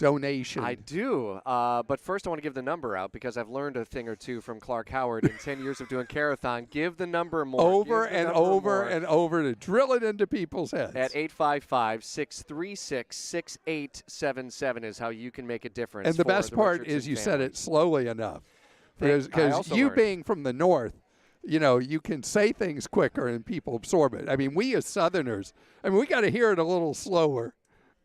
donation. I do. But first I want to give the number out because I've learned a thing or two from Clark Howard in 10 years of doing Care-A-Thon. Give the number more. Over and over and over to drill it into people's heads. At 855-636-6877 is how you can make a difference. And the best part is you said it slowly enough. Because you being from the north, you can say things quicker and people absorb it. I mean, we as Southerners, we got to hear it a little slower.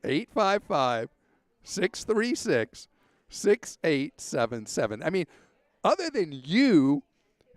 855-636-6877. I mean, other than you,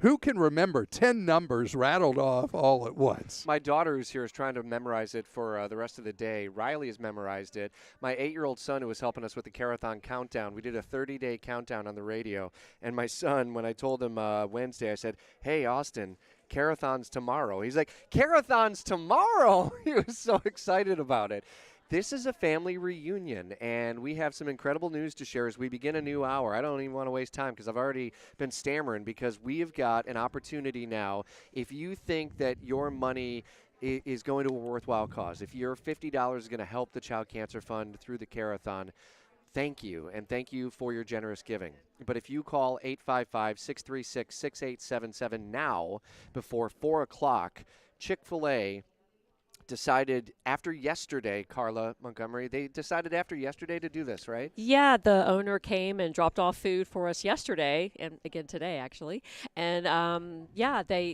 who can remember 10 numbers rattled off all at once? My daughter who's here is trying to memorize it for the rest of the day. Riley has memorized it. My 8-year-old son who was helping us with the Care-A-Thon countdown, we did a 30-day countdown on the radio. And my son, when I told him Wednesday, I said, hey, Austin, Care-A-Thon's tomorrow. He's like, Care-A-Thon's tomorrow? He was so excited about it. This is a family reunion, and we have some incredible news to share as we begin a new hour. I don't even want to waste time because I've already been stammering because we have got an opportunity now. If you think that your money is going to a worthwhile cause, if your $50 is going to help the Child Cancer Fund through the Care-A-Thon, thank you, and thank you for your generous giving. But if you call 855-636-6877 now before 4 o'clock, Chick-fil-A decided after yesterday, Carla Montgomery, they decided after yesterday to do this, right? Yeah, the owner came and dropped off food for us yesterday, and again today, actually. And,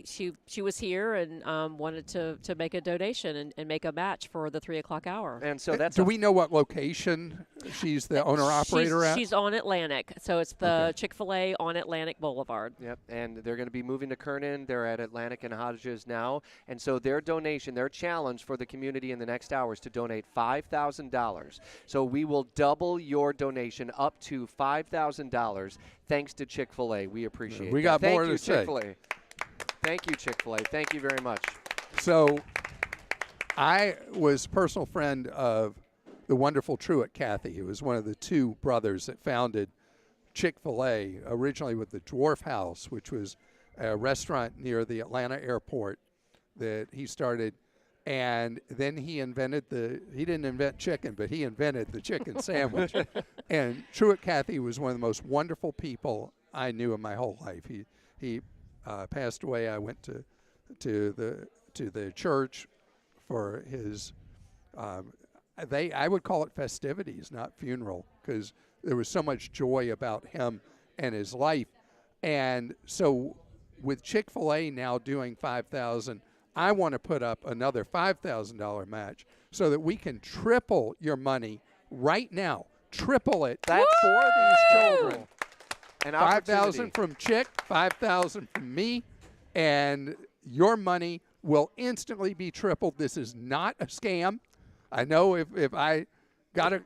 she was here and wanted to make a donation and make a match for the 3 o'clock hour. And so that's Do we know what location she's the owner-operator at? She's on Atlantic, so it's the Chick-fil-A on Atlantic Boulevard. Yep, and they're going to be moving to Kernan. They're at Atlantic and Hodges now. And so their donation, their challenge for the community in the next hour is to donate $5,000. So we will double your donation up to $5,000 thanks to Chick-fil-A. We appreciate it. We got more to say. Chick-fil-A. Thank you, Chick-fil-A. Thank you very much. So I was a personal friend of the wonderful Truett Cathy, who was one of the two brothers that founded Chick-fil-A, originally with the Dwarf House, which was a restaurant near the Atlanta airport that he started. And then he didn't invent chicken, but he invented the chicken sandwich. And Truett Cathy was one of the most wonderful people I knew in my whole life. He passed away. I went to the church for his, I would call it festivities, not funeral, because there was so much joy about him and his life. And so with Chick-fil-A now doing $5,000, I want to put up another $5,000 match so that we can triple your money right now. Triple it for these children. $5,000 from Chick, $5,000 from me, and your money will instantly be tripled. This is not a scam. I know if I got a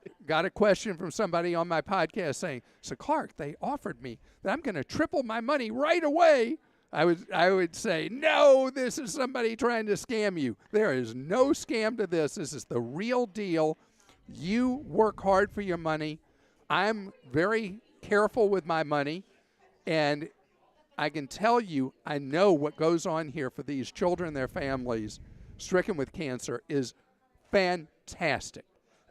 question from somebody on my podcast saying, so Clark, they offered me that I'm going to triple my money right away. I would say, no, this is somebody trying to scam you. There is no scam to this. This is the real deal. You work hard for your money. I'm very careful with my money, and I can tell you, I know what goes on here for these children and their families stricken with cancer is fantastic.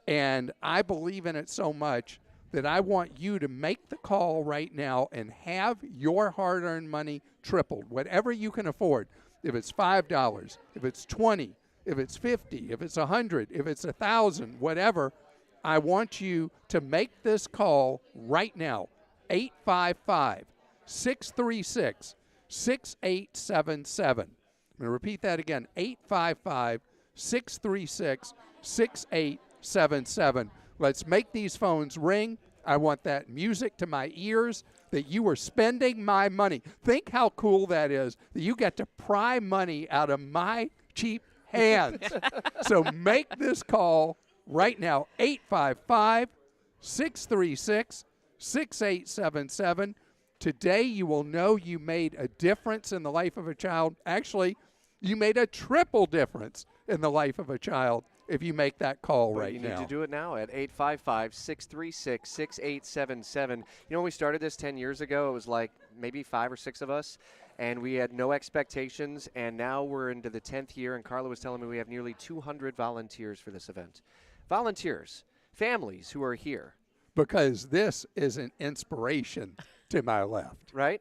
And I believe in it so much that I want you to make the call right now and have your hard-earned money tripled, whatever you can afford. If it's $5, if it's $20, if it's $50, if it's $100, if it's $1,000, whatever, I want you to make this call right now. 855-636-6877. I'm going to repeat that again. 855-636-6877. Let's make these phones ring. I want that music to my ears that you are spending my money. Think how cool that is, that you get to pry money out of my cheap hands. So make this call right now, 855-636-6877. Today you will know you made a difference in the life of a child. Actually, you made a triple difference in the life of a child if you make that call right now. You need to do it now at 855-636-6877. You know, when we started this 10 years ago, it was like maybe 5 or 6 of us, and we had no expectations, and now we're into the 10th year, and Carla was telling me we have nearly 200 volunteers for this event. Volunteers, families who are here, because this is an inspiration to my left. Right?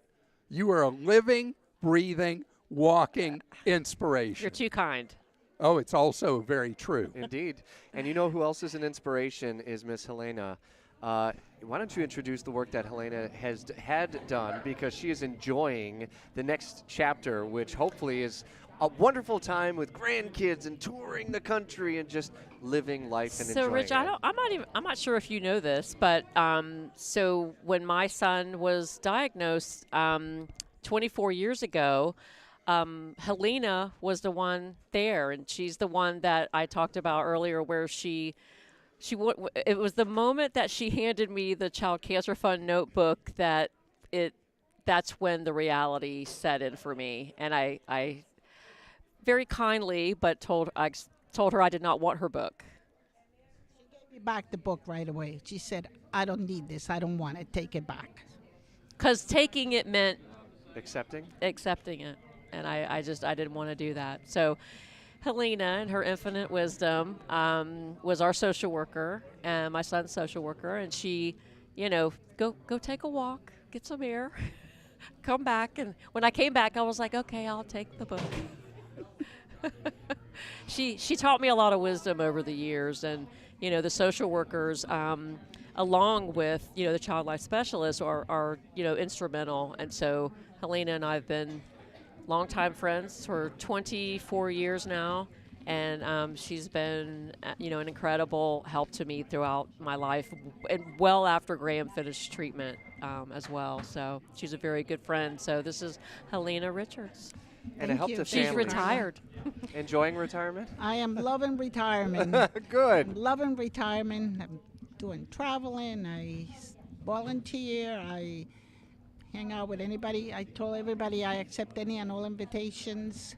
You are a living, breathing, walking inspiration. You're too kind. Oh, it's also very true. Indeed. And you know who else is an inspiration is Miss Helena. Why don't you introduce the work that Helena had done, because she is enjoying the next chapter, which hopefully is a wonderful time with grandkids and touring the country and just living life and So, enjoying Rich, it. I'm not sure if you know this, but so when my son was diagnosed 24 years ago, Helena was the one there, and she's the one that I talked about earlier, where it was the moment that she handed me the Child Cancer Fund notebook that's when the reality set in for me, and I very kindly but told her I did not want her book. She gave me back the book right away. She said, I don't need this. I don't want it. Take it back. Because taking it meant Accepting? accepting it, and I didn't want to do that. So Helena, and her infinite wisdom, was our social worker and my son's social worker, and she, go take a walk, get some air, come back. And when I came back, I was like, okay, I'll take the book. She taught me a lot of wisdom over the years, and the social workers, along with the child life specialists, are instrumental. And so Helena and I have been longtime friends for 24 years now, and she's been an incredible help to me throughout my life, and well after Graham finished treatment as well. So she's a very good friend. So this is Helena Richards. And it Thank helped you. a She's family. retired. Enjoying retirement? I am loving retirement. Good. I'm loving retirement. I'm doing traveling. I volunteer. I hang out with anybody. I told everybody I accept any and all invitations.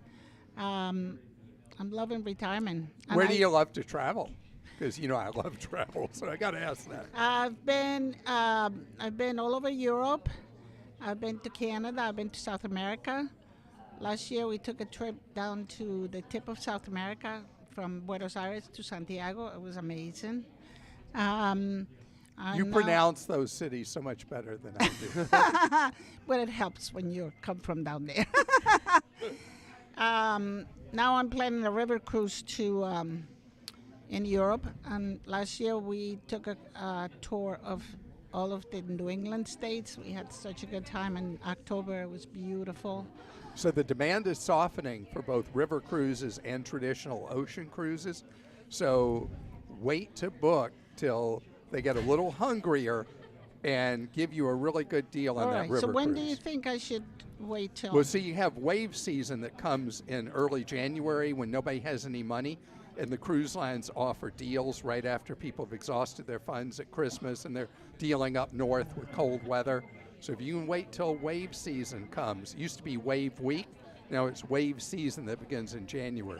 I'm loving retirement. And Where do you love to travel? Because I love travel, so I got to ask that. I've been all over Europe. I've been to Canada. I've been to South America. Last year we took a trip down to the tip of South America from Buenos Aires to Santiago. It was amazing. You pronounce those cities so much better than I do. Well, it helps when you come from down there. Now I'm planning a river cruise to in Europe. And last year we took a tour of all of the New England states. We had such a good time in October. It was beautiful. So the demand is softening for both river cruises and traditional ocean cruises. So wait to book till they get a little hungrier and give you a really good deal on All that right. river So when cruise. do you think I should wait till? Well, see, you have wave season that comes in early January when nobody has any money, and the cruise lines offer deals right after people have exhausted their funds at Christmas, and they're dealing up north with cold weather. So if you can wait till wave season comes, it used to be wave week, now it's wave season that begins in January.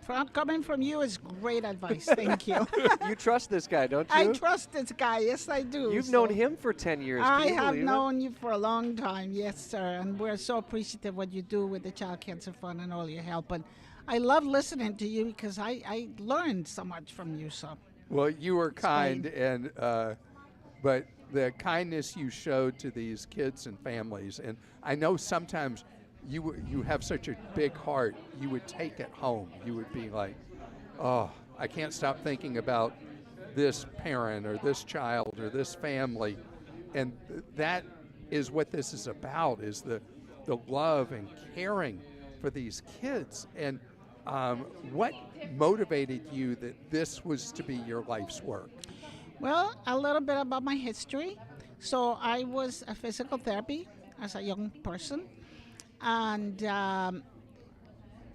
Well, coming from you is great advice. Thank you. You trust this guy, don't you? I trust this guy. Yes, I do. You've So known him for 10 years. Can I you have believe it? known you for a long time. Yes, sir. And we're so appreciative what you do with the Child Cancer Fund and all your help. And I love listening to you because I learned so much from you. So Well, you were kind, and but the kindness you showed to these kids and families, and I know sometimes you have such a big heart, you would take it home. You would be like, oh, I can't stop thinking about this parent or this child or this family. And that is what this is about, is the love and caring for these kids. And what motivated you that this was to be your life's work? well, a little bit about my history. So I was a physical therapy as a young person, and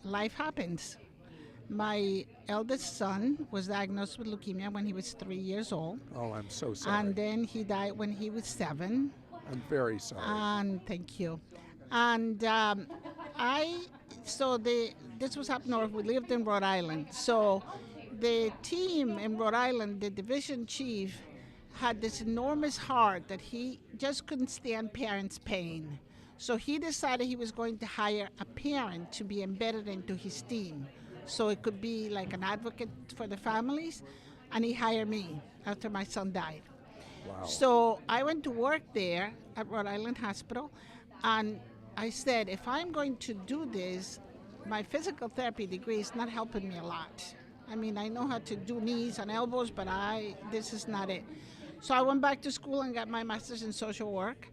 life happens. My eldest son was diagnosed with leukemia when he was 3 years old, Oh, I'm so sorry. and then he died when he was 7. I'm very sorry. And thank you. And this was up north. We lived in Rhode Island. So the team in Rhode Island, the division chief, had this enormous heart that he just couldn't stand parents' pain. So he decided he was going to hire a parent to be embedded into his team. So it could be like an advocate for the families. And he hired me after my son died. Wow. So I went to work there at Rhode Island Hospital, and I said, if I'm going to do this, my physical therapy degree is not helping me a lot. I mean, I know how to do knees and elbows, but this is not it. So I went back to school and got my master's in social work.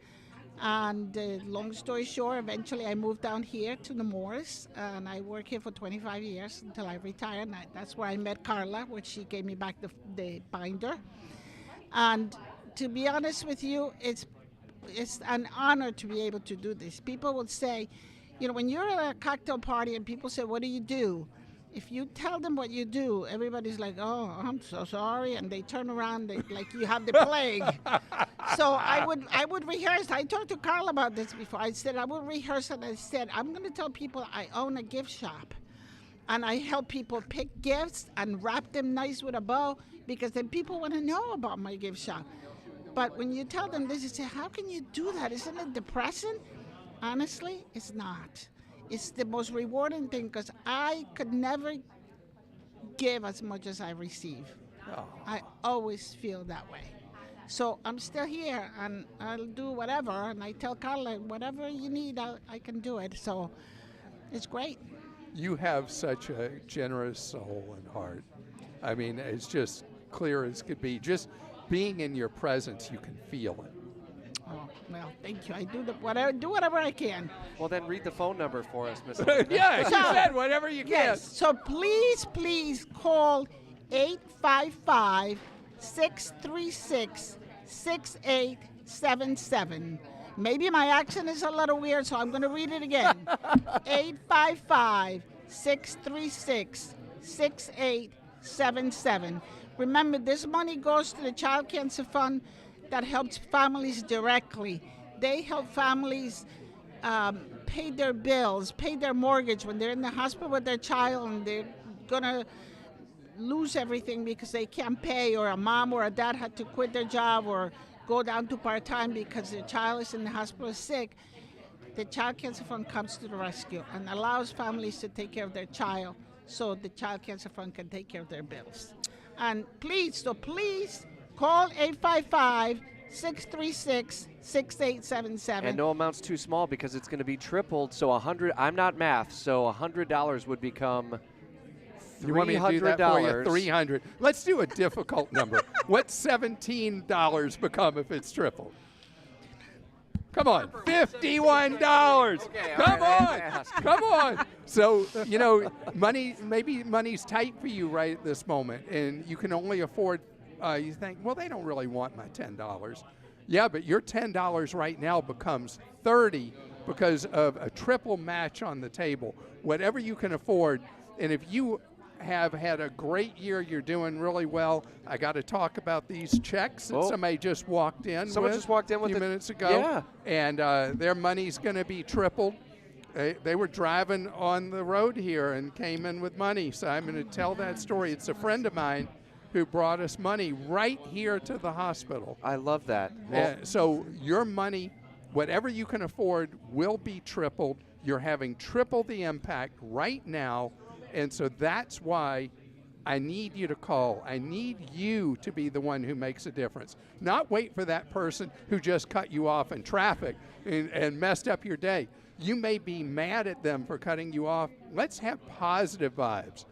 And long story short, eventually I moved down here to the Moors, and I worked here for 25 years until I retired. And that's where I met Carla, which she gave me back the binder. And to be honest with you, it's an honor to be able to do this. People would say, when you're at a cocktail party and people say, "What do you do?" If you tell them what you do, everybody's like, "Oh, I'm so sorry," and they turn around like you have the plague. So I would rehearse. I talked to Carl about this before. I said I would rehearse, and I said I'm going to tell people I own a gift shop, and I help people pick gifts and wrap them nice with a bow, because then people want to know about my gift shop. But when you tell them this, you say, "How can you do that? Isn't it depressing?" Honestly, it's not. It's the most rewarding thing, because I could never give as much as I receive. Oh. I always feel that way. So I'm still here, and I'll do whatever. And I tell Carla, whatever you need, I can do it. So it's great. You have such a generous soul and heart. I mean, it's just clear as could be. Just being in your presence, you can feel it. Oh, well, thank you. I do whatever I can. Well, then read the phone number for us, Miss. Yeah, you said whatever you can. Yes. So please call 855-636-6877. Maybe my accent is a little weird, so I'm going to read it again. 855-636-6877. Remember, this money goes to the Child Cancer Fund that helps families directly. They help families pay their bills, pay their mortgage when they're in the hospital with their child and they're going to lose everything because they can't pay, or a mom or a dad had to quit their job or go down to part-time because their child is in the hospital sick. The Child Cancer Fund comes to the rescue and allows families to take care of their child, so the Child Cancer Fund can take care of their bills. And please call 855-636-6877. And no amount's too small, because it's going to be tripled. So I'm not math, so $100 would become $300. You want me to do that for you? 300. Let's do a difficult number. What's $17 become if it's tripled? Come on, $51. Okay, Come all on, right, come on. So, maybe money's tight for you right at this moment, and you can only afford, you think, well, they don't really want my $10. Yeah, but your $10 right now becomes $30 because of a triple match on the table. Whatever you can afford, and if you have had a great year, you're doing really well. I got to talk about these checks that somebody just walked in Someone just walked in a with few the- minutes ago. Yeah. And their money's going to be tripled. They were driving on the road here and came in with money. So I'm going to tell that story. It's a friend of mine who brought us money right here to the hospital. I love that. Well, So your money, whatever you can afford, will be tripled. You're having triple the impact right now. And so that's why I need you to call. I need you to be the one who makes a difference. Not wait for that person who just cut you off in traffic and messed up your day. You may be mad at them for cutting you off. Let's have positive vibes.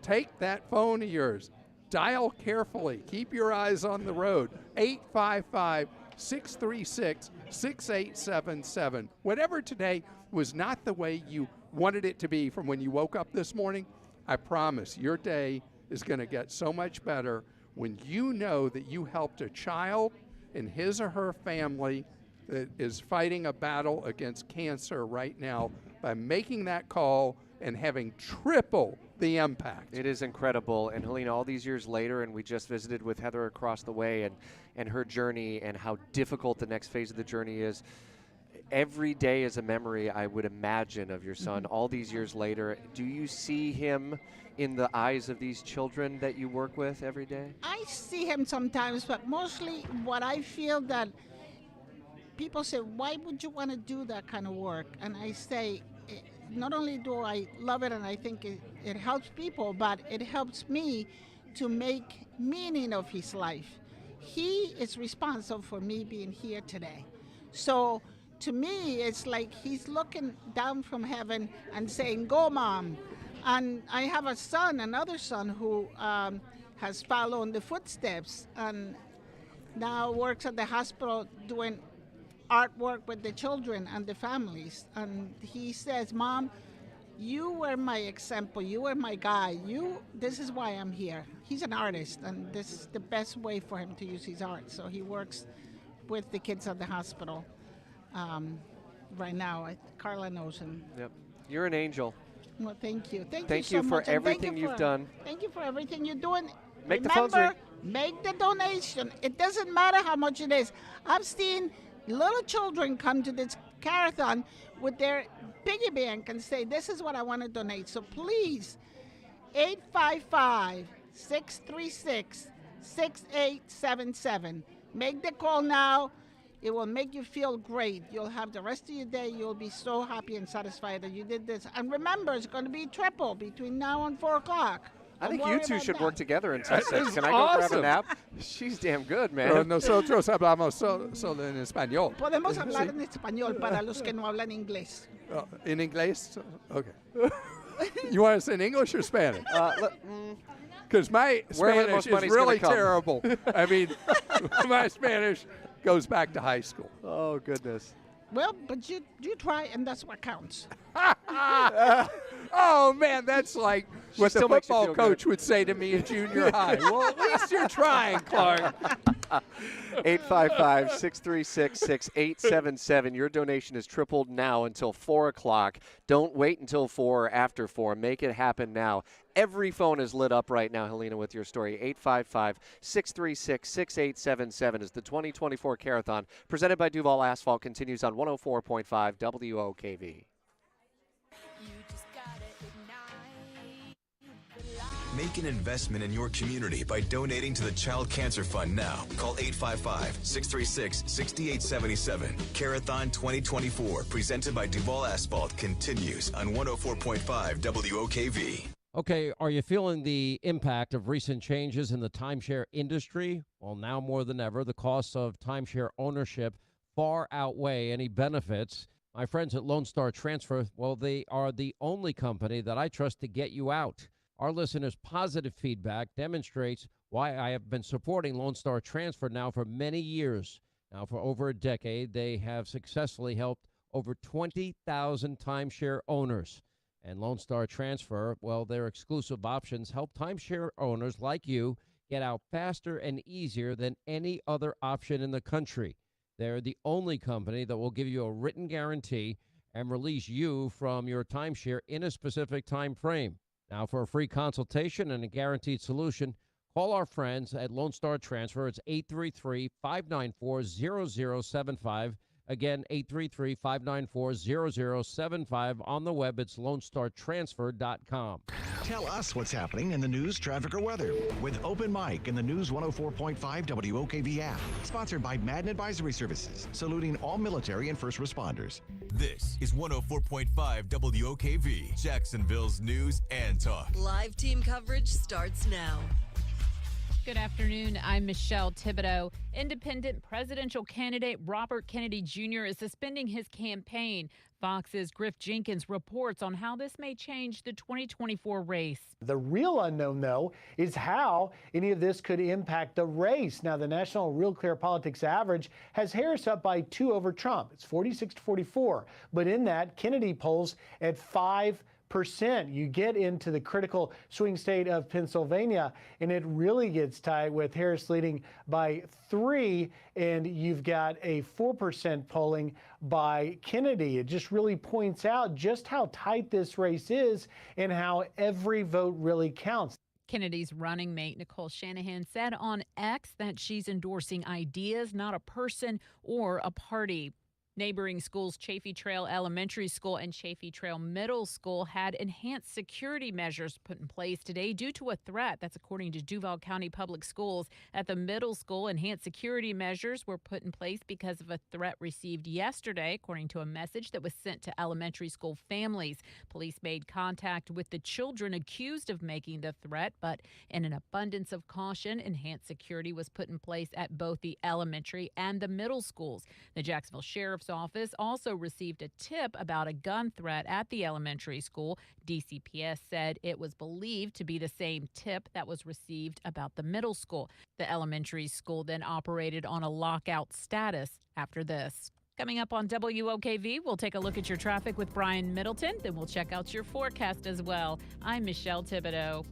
Take that phone of yours. Dial carefully. Keep your eyes on the road. 855-636-6877. Whatever today was not the way you wanted it to be from when you woke up this morning, I promise your day is going to get so much better when you know that you helped a child and his or her family that is fighting a battle against cancer right now by making that call and having triple the impact. it is incredible. And Helena, all these years later, and we just visited with Heather across the way and her journey and how difficult the next phase of the journey is. Every day is a memory, I would imagine, of your son. All these years later, do you see him in the eyes of these children that you work with every day? I see him sometimes, but mostly what I feel that people say, why would you want to do that kind of work? And I say, not only do I love it and I think it helps people, but it helps me to make meaning of his life. he is responsible for me being here today. So to me, it's like he's looking down from heaven and saying, "Go, Mom." And I have a son, another son, who has followed in the footsteps and now works at the hospital doing artwork with the children and the families. And he says, "Mom, you were my example. You were my guide. This is why I'm here." He's an artist, and this is the best way for him to use his art. So he works with the kids at the hospital right now. Carla knows him. Yep. You're an angel. Well, thank you. Thank Thank you you so for much. And everything you've done. Thank you for everything you're doing. Make the phones ring. Make the donation. It doesn't matter how much it is. I've seen little children come to this Care-A-Thon with their piggy bank and say, "This is what I want to donate." So please, 855-636-6877. Make the call now. It will make you feel great. You'll have the rest of your day. You'll be so happy and satisfied that you did this. And remember, it's going to be triple between now and 4 o'clock. I think Don't you worry two about should that. work together until 6. is Can I go grab a awesome. nap? She's damn good, man. Pero nosotros hablamos solo en español. Podemos hablar en español para los que no hablan inglés. In English? Okay. You want us in English or Spanish? Because my Where the Spanish most is money's gonna really come. terrible. I mean, my Spanish goes back to high school. Oh, goodness. Well, but you try, and that's what counts. Oh, man, that's like what the still makes you football feel coach would say to me in junior high. Well, at least you're trying, Clark. 855-636-6877. Your donation is tripled now until 4 o'clock. Don't wait until 4 or after 4. Make it happen now. Every phone is lit up right now, Helena, with your story. 855-636-6877 is the 2024 Care-A-Thon presented by Duval Asphalt continues on 104.5 WOKV. Make an investment in your community by donating to the Child Cancer Fund now. Call 855-636-6877. Care-A-Thon 2024, presented by Duval Asphalt, continues on 104.5 WOKV. Okay, are you feeling the impact of recent changes in the timeshare industry? Well, now more than ever, the costs of timeshare ownership far outweigh any benefits. My friends at Lone Star Transfer, well, they are the only company that I trust to get you out. Our listeners' positive feedback demonstrates why I have been supporting Lone Star Transfer now for many years. Now, for over a decade, they have successfully helped over 20,000 timeshare owners. And Lone Star Transfer, well, their exclusive options help timeshare owners like you get out faster and easier than any other option in the country. They're the only company that will give you a written guarantee and release you from your timeshare in a specific time frame. Now, for a free consultation and a guaranteed solution, call our friends at Lone Star Transfer. It's 833-594-0075. Again, 833-594-0075. On the web, it's LoneStarTransfer.com. Tell us what's happening in the news, traffic, or weather with Open Mic in the News 104.5 WOKV app. Sponsored by Madden Advisory Services, saluting all military and first responders. This is 104.5 WOKV, Jacksonville's news and talk. Live team coverage starts now. Good afternoon. I'm Michelle Thibodeau. Independent presidential candidate Robert Kennedy Jr. is suspending his campaign. Fox's Griff Jenkins reports on how this may change the 2024 race. The real unknown, though, is how any of this could impact the race. Now, the National Real Clear Politics average has Harris up by 2 over Trump. It's 46-44. But in that, Kennedy polls at 5%. You get into the critical swing state of Pennsylvania, and it really gets tight with Harris leading by 3, and you've got a 4% polling by Kennedy. It just really points out just how tight this race is and how every vote really counts. Kennedy's running mate Nicole Shanahan said on X that she's endorsing ideas, not a person or a party. Neighboring schools, Chaffee Trail Elementary School and Chaffee Trail Middle School, had enhanced security measures put in place today due to a threat. That's according to Duval County Public Schools. At the middle school, enhanced security measures were put in place because of a threat received yesterday, according to a message that was sent to elementary school families. Police made contact with the children accused of making the threat, but in an abundance of caution, enhanced security was put in place at both the elementary and the middle schools. The Jacksonville Sheriff's Office also received a tip about a gun threat at the elementary school. DCPS said it was believed to be the same tip that was received about the middle school. The elementary school then operated on a lockout status after this. Coming up on WOKV, we'll take a look at your traffic with Brian Middleton. Then we'll check out your forecast as well. I'm Michelle Thibodeau.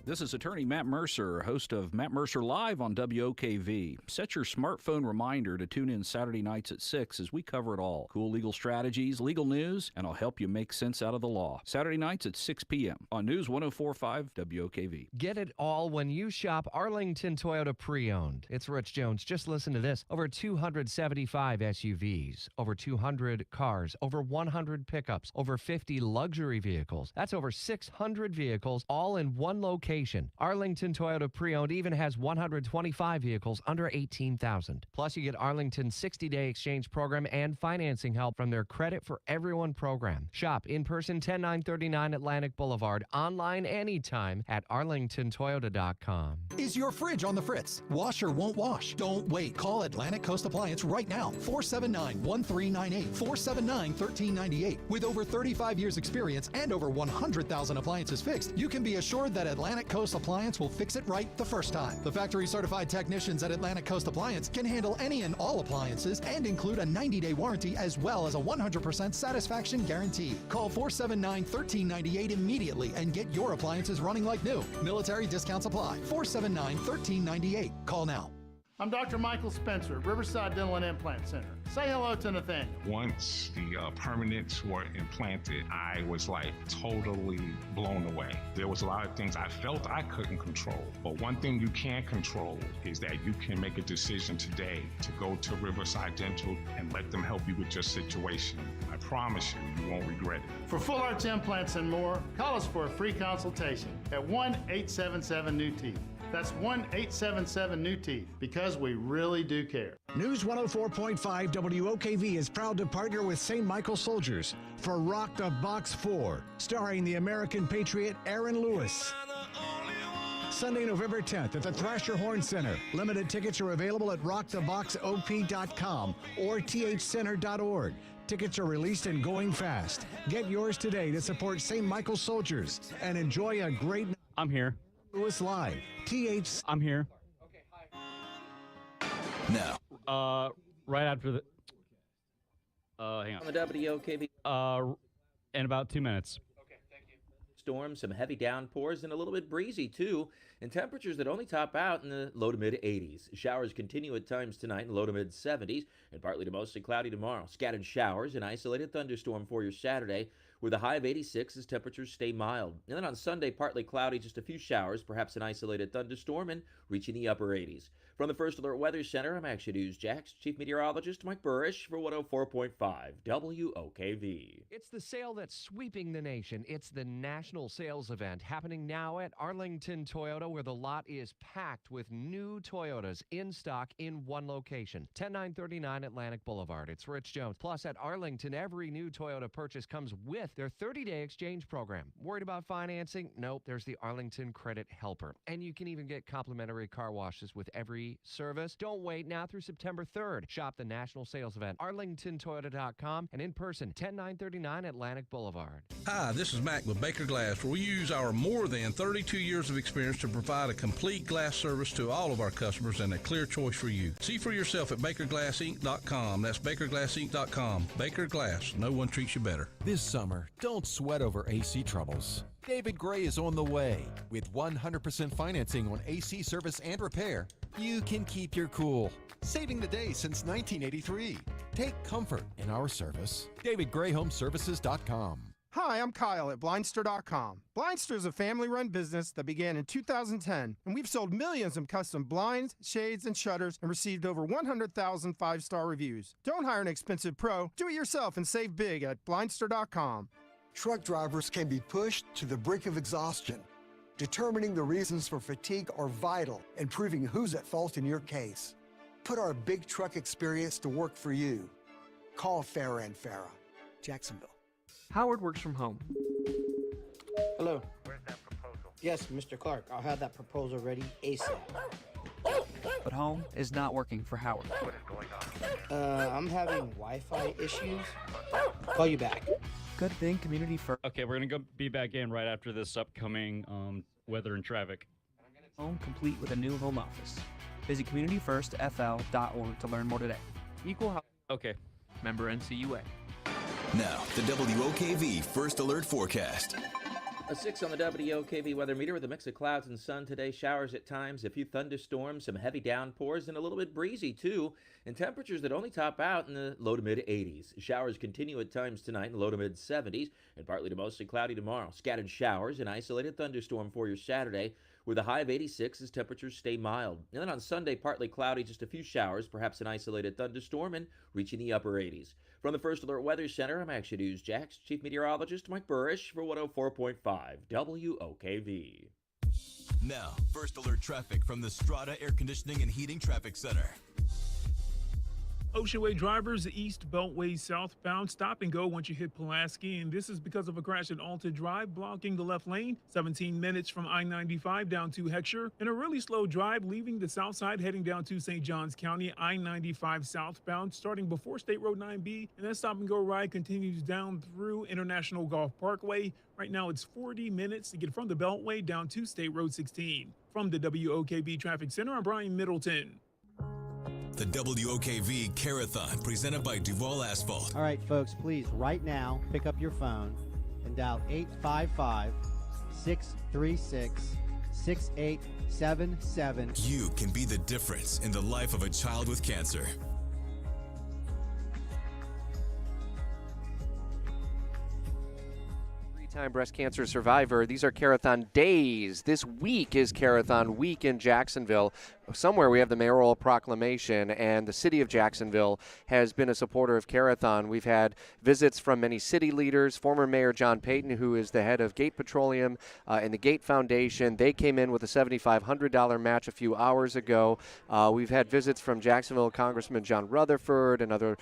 This is attorney Matt Mercer, host of Matt Mercer Live on WOKV. Set your smartphone reminder to tune in Saturday nights at 6 as we cover it all. Cool legal strategies, legal news, and I'll help you make sense out of the law. Saturday nights at 6 p.m. on News 104.5 WOKV. Get it all when you shop Arlington Toyota Pre-Owned. It's Rich Jones. Just listen to this. Over 275 SUVs, over 200 cars, over 100 pickups, over 50 luxury vehicles. That's over 600 vehicles all in one location. Arlington Toyota Pre-Owned even has 125 vehicles under $18,000. Plus, you get Arlington's 60-day exchange program and financing help from their Credit for Everyone program. Shop in person 10939 Atlantic Boulevard, online anytime at arlingtontoyota.com. Is your fridge on the fritz? Washer won't wash? Don't wait. Call Atlantic Coast Appliance right now. 479-1398. 479-1398. With over 35 years experience and over 100,000 appliances fixed, you can be assured that Atlantic Coast Appliance will fix it right the first time. The factory certified technicians at Atlantic Coast Appliance can handle any and all appliances and include a 90-day warranty as well as a 100% satisfaction guarantee. Call 479-1398 immediately and get your appliances running like new. Military discounts apply. 479-1398. Call now. I'm Dr. Michael Spencer, Riverside Dental and Implant Center. Say hello to Nathaniel. Once the permanents were implanted, I was like totally blown away. There was a lot of things I felt I couldn't control. But one thing you can control is that you can make a decision today to go to Riverside Dental and let them help you with your situation. I promise you, you won't regret it. For full arch implants and more, call us for a free consultation at 1-877-NEW-TEETH. That's 1-877-NEW-TEETH, because we really do care. News 104.5 WOKV is proud to partner with St. Michael Soldiers for Rock the Box 4, starring the American patriot Aaron Lewis. Sunday, November 10th at the Thrasher Horn Center. Limited tickets are available at rocktheboxop.com or thcenter.org. Tickets are released and going fast. Get yours today to support St. Michael Soldiers and enjoy a great night. I'm here. Lewis Live. I'm here. Now. Right after the. Hang on. On the WOKV. In about 2 minutes. Okay, thank you. Storms, some heavy downpours, and a little bit breezy too, and temperatures that only top out in the low to mid 80s. Showers continue at times tonight in the low to mid 70s, and partly to mostly cloudy tomorrow. Scattered showers and isolated thunderstorm for your Saturday, with a high of 86 as temperatures stay mild. And then on Sunday, partly cloudy, just a few showers, perhaps an isolated thunderstorm, and reaching the upper 80s. From the First Alert Weather Center, I'm Action News Jax Chief Meteorologist Mike Burrish for 104.5 WOKV. It's the sale that's sweeping the nation. It's the national sales event happening now at Arlington Toyota, where the lot is packed with new Toyotas in stock in one location. 10939 Atlantic Boulevard. It's Rich Jones. Plus, at Arlington, every new Toyota purchase comes with their 30-day exchange program. Worried about financing? Nope. There's the Arlington Credit Helper. And you can even get complimentary car washes with every service. Don't wait, now through September 3rd. Shop the national sales event, arlingtontoyota.com, and in person, 10939 Atlantic Boulevard. Hi, this is Mac with Baker Glass, where we use our more than 32 years of experience to provide a complete glass service to all of our customers and a clear choice for you. See for yourself at bakerglassinc.com. That's bakerglassinc.com. Baker Glass, no one treats you better. This summer, don't sweat over AC troubles. David Gray is on the way. With 100% financing on AC service and repair, you can keep your cool. Saving the day since 1983. Take comfort in our service. DavidGrayHomeservices.com. Hi, I'm Kyle at Blindster.com. Blindster is a family-run business that began in 2010, and we've sold millions of custom blinds, shades, and shutters and received over 100,000 five-star reviews. Don't hire an expensive pro. Do it yourself and save big at Blindster.com. Truck drivers can be pushed to the brink of exhaustion. Determining the reasons for fatigue are vital in proving who's at fault in your case. Put our big truck experience to work for you. Call Farah & Farah, Jacksonville. Howard works from home. Hello. Where's that proposal? Yes, Mr. Clark. I'll have that proposal ready ASAP. But home is not working for Howard. What is going on? I'm having Wi-Fi issues. Call you back. Good thing community first. Okay, we're going to be back in right after this upcoming weather and traffic. Home complete with a new home office. Visit communityfirstfl.org to learn more today. Equal House. Okay. Member NCUA. Now, the WOKV First Alert Forecast. A 6 on the WOKV weather meter with a mix of clouds and sun today. Showers at times, a few thunderstorms, some heavy downpours, and a little bit breezy too. And temperatures that only top out in the low to mid 80s. Showers continue at times tonight in the low to mid 70s, and partly to mostly cloudy tomorrow. Scattered showers and isolated thunderstorm for your Saturday, with a high of 86 as temperatures stay mild. And then on Sunday, partly cloudy, just a few showers, perhaps an isolated thunderstorm, and reaching the upper 80s. From the First Alert Weather Center, I'm Action News Jax Chief Meteorologist Mike Burrish for 104.5 WOKV. Now, First Alert traffic from the Strata Air Conditioning and Heating Traffic Center. Ocean Way drivers, East Beltway southbound, stop and go once you hit Pulaski, and this is because of a crash at Alta Drive, blocking the left lane, 17 minutes from I-95 down to Heckscher, and a really slow drive leaving the south side heading down to St. Johns County, I-95 southbound, starting before State Road 9B, and that stop and go ride continues down through International Golf Parkway. Right now it's 40 minutes to get from the Beltway down to State Road 16. From the WOKV Traffic Center, I'm Brian Middleton. The WOKV Care-A-Thon, presented by Duval Asphalt. All right, folks, please, right now, pick up your phone and dial 855-636-6877. You can be the difference in the life of a child with cancer. Time breast cancer survivor. These are Care-A-Thon days. This week is Care-A-Thon week in Jacksonville. Somewhere we have the mayoral proclamation, and the city of Jacksonville has been a supporter of Care-A-Thon. We've had visits from many city leaders, former Mayor John Payton, who is the head of Gate Petroleum and the Gate Foundation. They came in with a $7,500 match a few hours ago. We've had visits from Jacksonville Congressman John Rutherford and other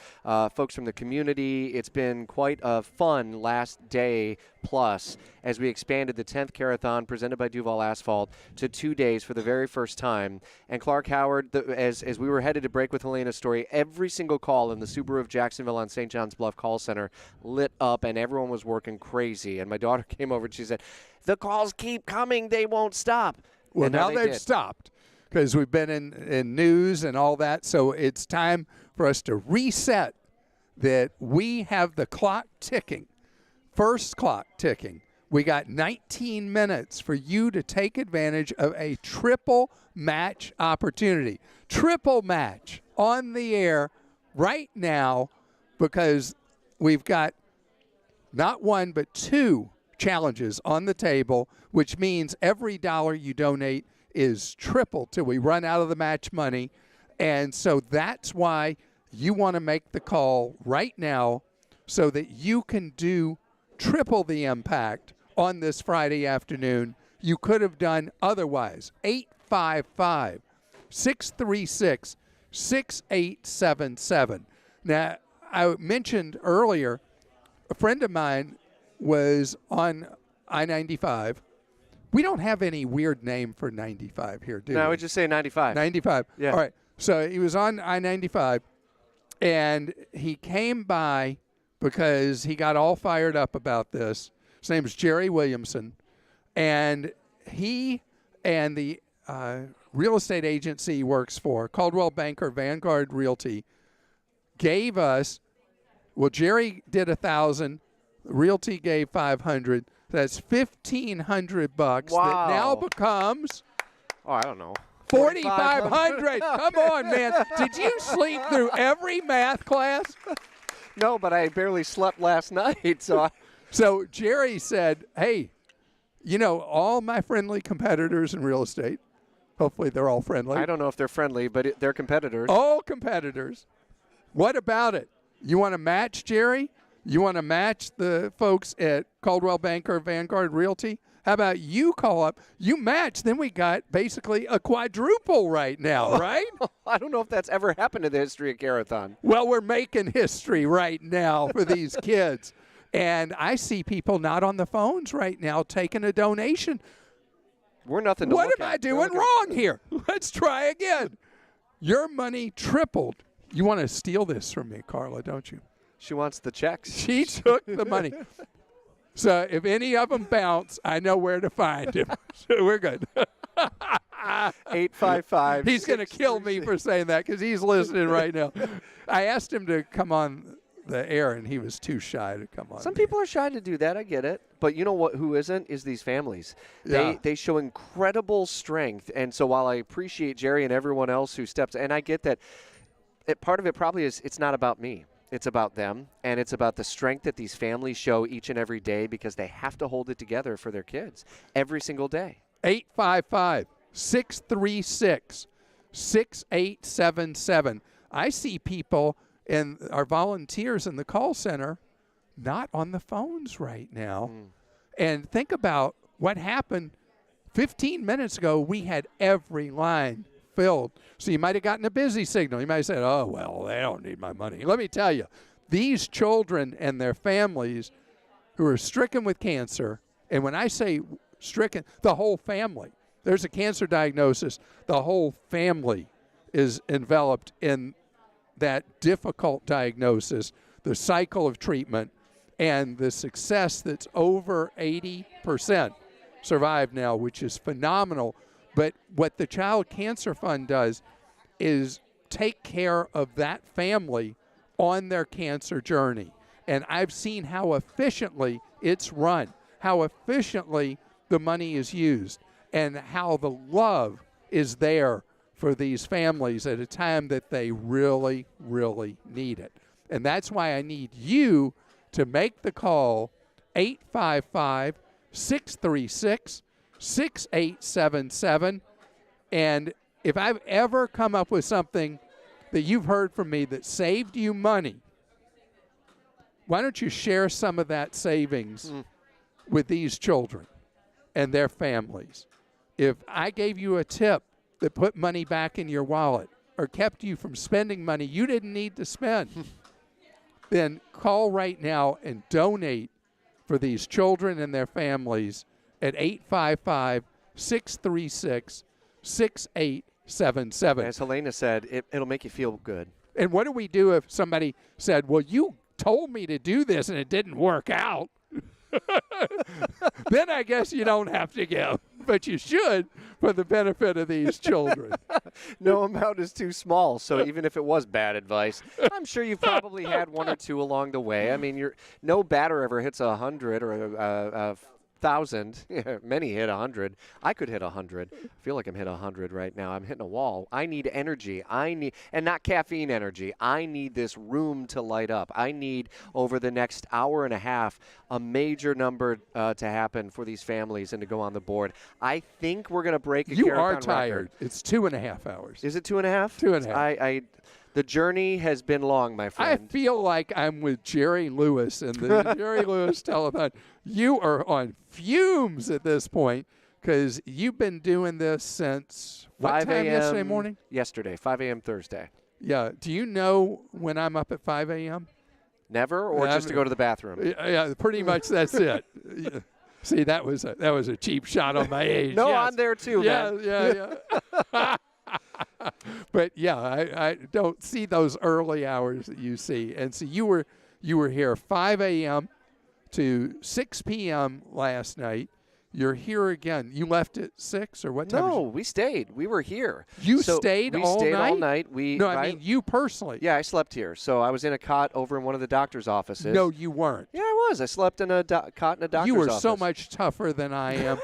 folks from the community. It's been quite a fun last day plus as we expanded the 10th Care-A-Thon presented by Duval Asphalt to 2 days for the very first time. And Clark Howard, as we were headed to break with Helena's story, every single call in the Subaru of Jacksonville on St. John's Bluff call center lit up, and everyone was working crazy. And my daughter came over and she said, "The calls keep coming, they won't stop." Well, and now they've did. stopped because we've been in news and all that. So it's time for us to reset that we have the clock ticking, first clock ticking. We got 19 minutes for you to take advantage of a triple match opportunity. Triple match on the air right now, because we've got not one but two challenges on the table, which means every dollar you donate is triple till we run out of the match money. And so that's why you want to make the call right now so that you can do triple the impact on this Friday afternoon you could have done otherwise. 855-636-6877. Now, I mentioned earlier, a friend of mine was on I-95. We don't have any weird name for 95 here, do we? No, we just say 95. 95. Yeah. All right. So he was on I-95, and he came by because he got all fired up about this. His name is Jerry Williamson, and he and the real estate agency he works for, Caldwell Banker Vanguard Realty, gave us, well, Jerry did 1,000, Realty gave 500. That's $1,500 that now becomes, I don't know, 4,500. Come on, man. Did you sleep through every math class? No, but I barely slept last night, so So Jerry said, hey, you know, all my friendly competitors in real estate, hopefully they're all friendly. I don't know if they're friendly, but they're competitors. All competitors. What about it? You want to match, Jerry? You want to match the folks at Coldwell Banker Vanguard Realty? How about you call up? You match, then we got basically a quadruple right now, right? I don't know if that's ever happened in the history of Care-A-Thon. Well, we're making history right now for these kids. And I see people not on the phones right now taking a donation. We're nothing to What look am at. I doing wrong here? Let's try again. Your money tripled. You want to steal this from me, Carla, don't you? She wants the checks. She took the money. So if any of them bounce, I know where to find him. So we're good. 855. He's going to kill me for saying that because he's listening right now. I asked him to come on the air, and he was too shy to come on. Some people are shy to do that. I get it. But you know what? Who isn't? Is these families. Yeah. They show incredible strength. And so while I appreciate Jerry and everyone else who steps, and I get that part of it probably is it's not about me. It's about them, and it's about the strength that these families show each and every day because they have to hold it together for their kids every single day. 855-636-6877. I see people and our volunteers in the call center not on the phones right now. And think about what happened 15 minutes ago. We had every line filled. So you might have gotten a busy signal. You might have said, oh, well, they don't need my money. Let me tell you, these children and their families who are stricken with cancer, and when I say stricken, the whole family. There's a cancer diagnosis. The whole family is enveloped in that difficult diagnosis, the cycle of treatment, and the success that's over 80% survive now, which is phenomenal. But what the Child Cancer Fund does is take care of that family on their cancer journey. And I've seen how efficiently it's run, how efficiently the money is used, and how the love is there for these families at a time that they really, really need it. And that's why I need you to make the call, 855-636-6877. And if I've ever come up with something that you've heard from me that saved you money, why don't you share some of that savings with these children and their families? If I gave you a tip that put money back in your wallet or kept you from spending money you didn't need to spend, then call right now and donate for these children and their families at 855-636-6877. As Helena said, it'll make you feel good. And what do we do if somebody said, well, you told me to do this and it didn't work out? Then I guess you don't have to give, but you should for the benefit of these children. No amount is too small, so even if it was bad advice, I'm sure you've probably had one or two along the way. I mean, no batter ever hits 100 or a 1,000. Many hit 100. I could hit 100. I feel like I'm hitting 100 right now. I'm hitting a wall. I need energy. And not caffeine energy. I need this room to light up. I need, over the next hour and a half, a major number to happen for these families and to go on the board. I think we're going to break a You Care-A-Thon are tired. record. It's 2.5 hours. Is it 2.5? 2.5. The journey has been long, my friend. I feel like I'm with Jerry Lewis in the Jerry Lewis telethon. You are on fumes at this point because you've been doing this since what time yesterday morning? Yesterday, 5 a.m. Thursday. Yeah. Do you know when I'm up at 5 a.m.? Never, or just to go to the bathroom? Yeah, pretty much that's it. Yeah. See, that was a cheap shot on my age. No, yes. I'm there too, man. Yeah. But yeah, I don't see those early hours that you see. And so you were here 5 a.m. to 6 p.m. last night. You're here again. You left at 6 or what time? No, we stayed. We were here. You stayed all night? We stayed all night. I mean you personally. Yeah, I slept here. So I was in a cot over in one of the doctor's offices. No, you weren't. Yeah, I was. I slept in a cot in a doctor's office. You were so much tougher than I am.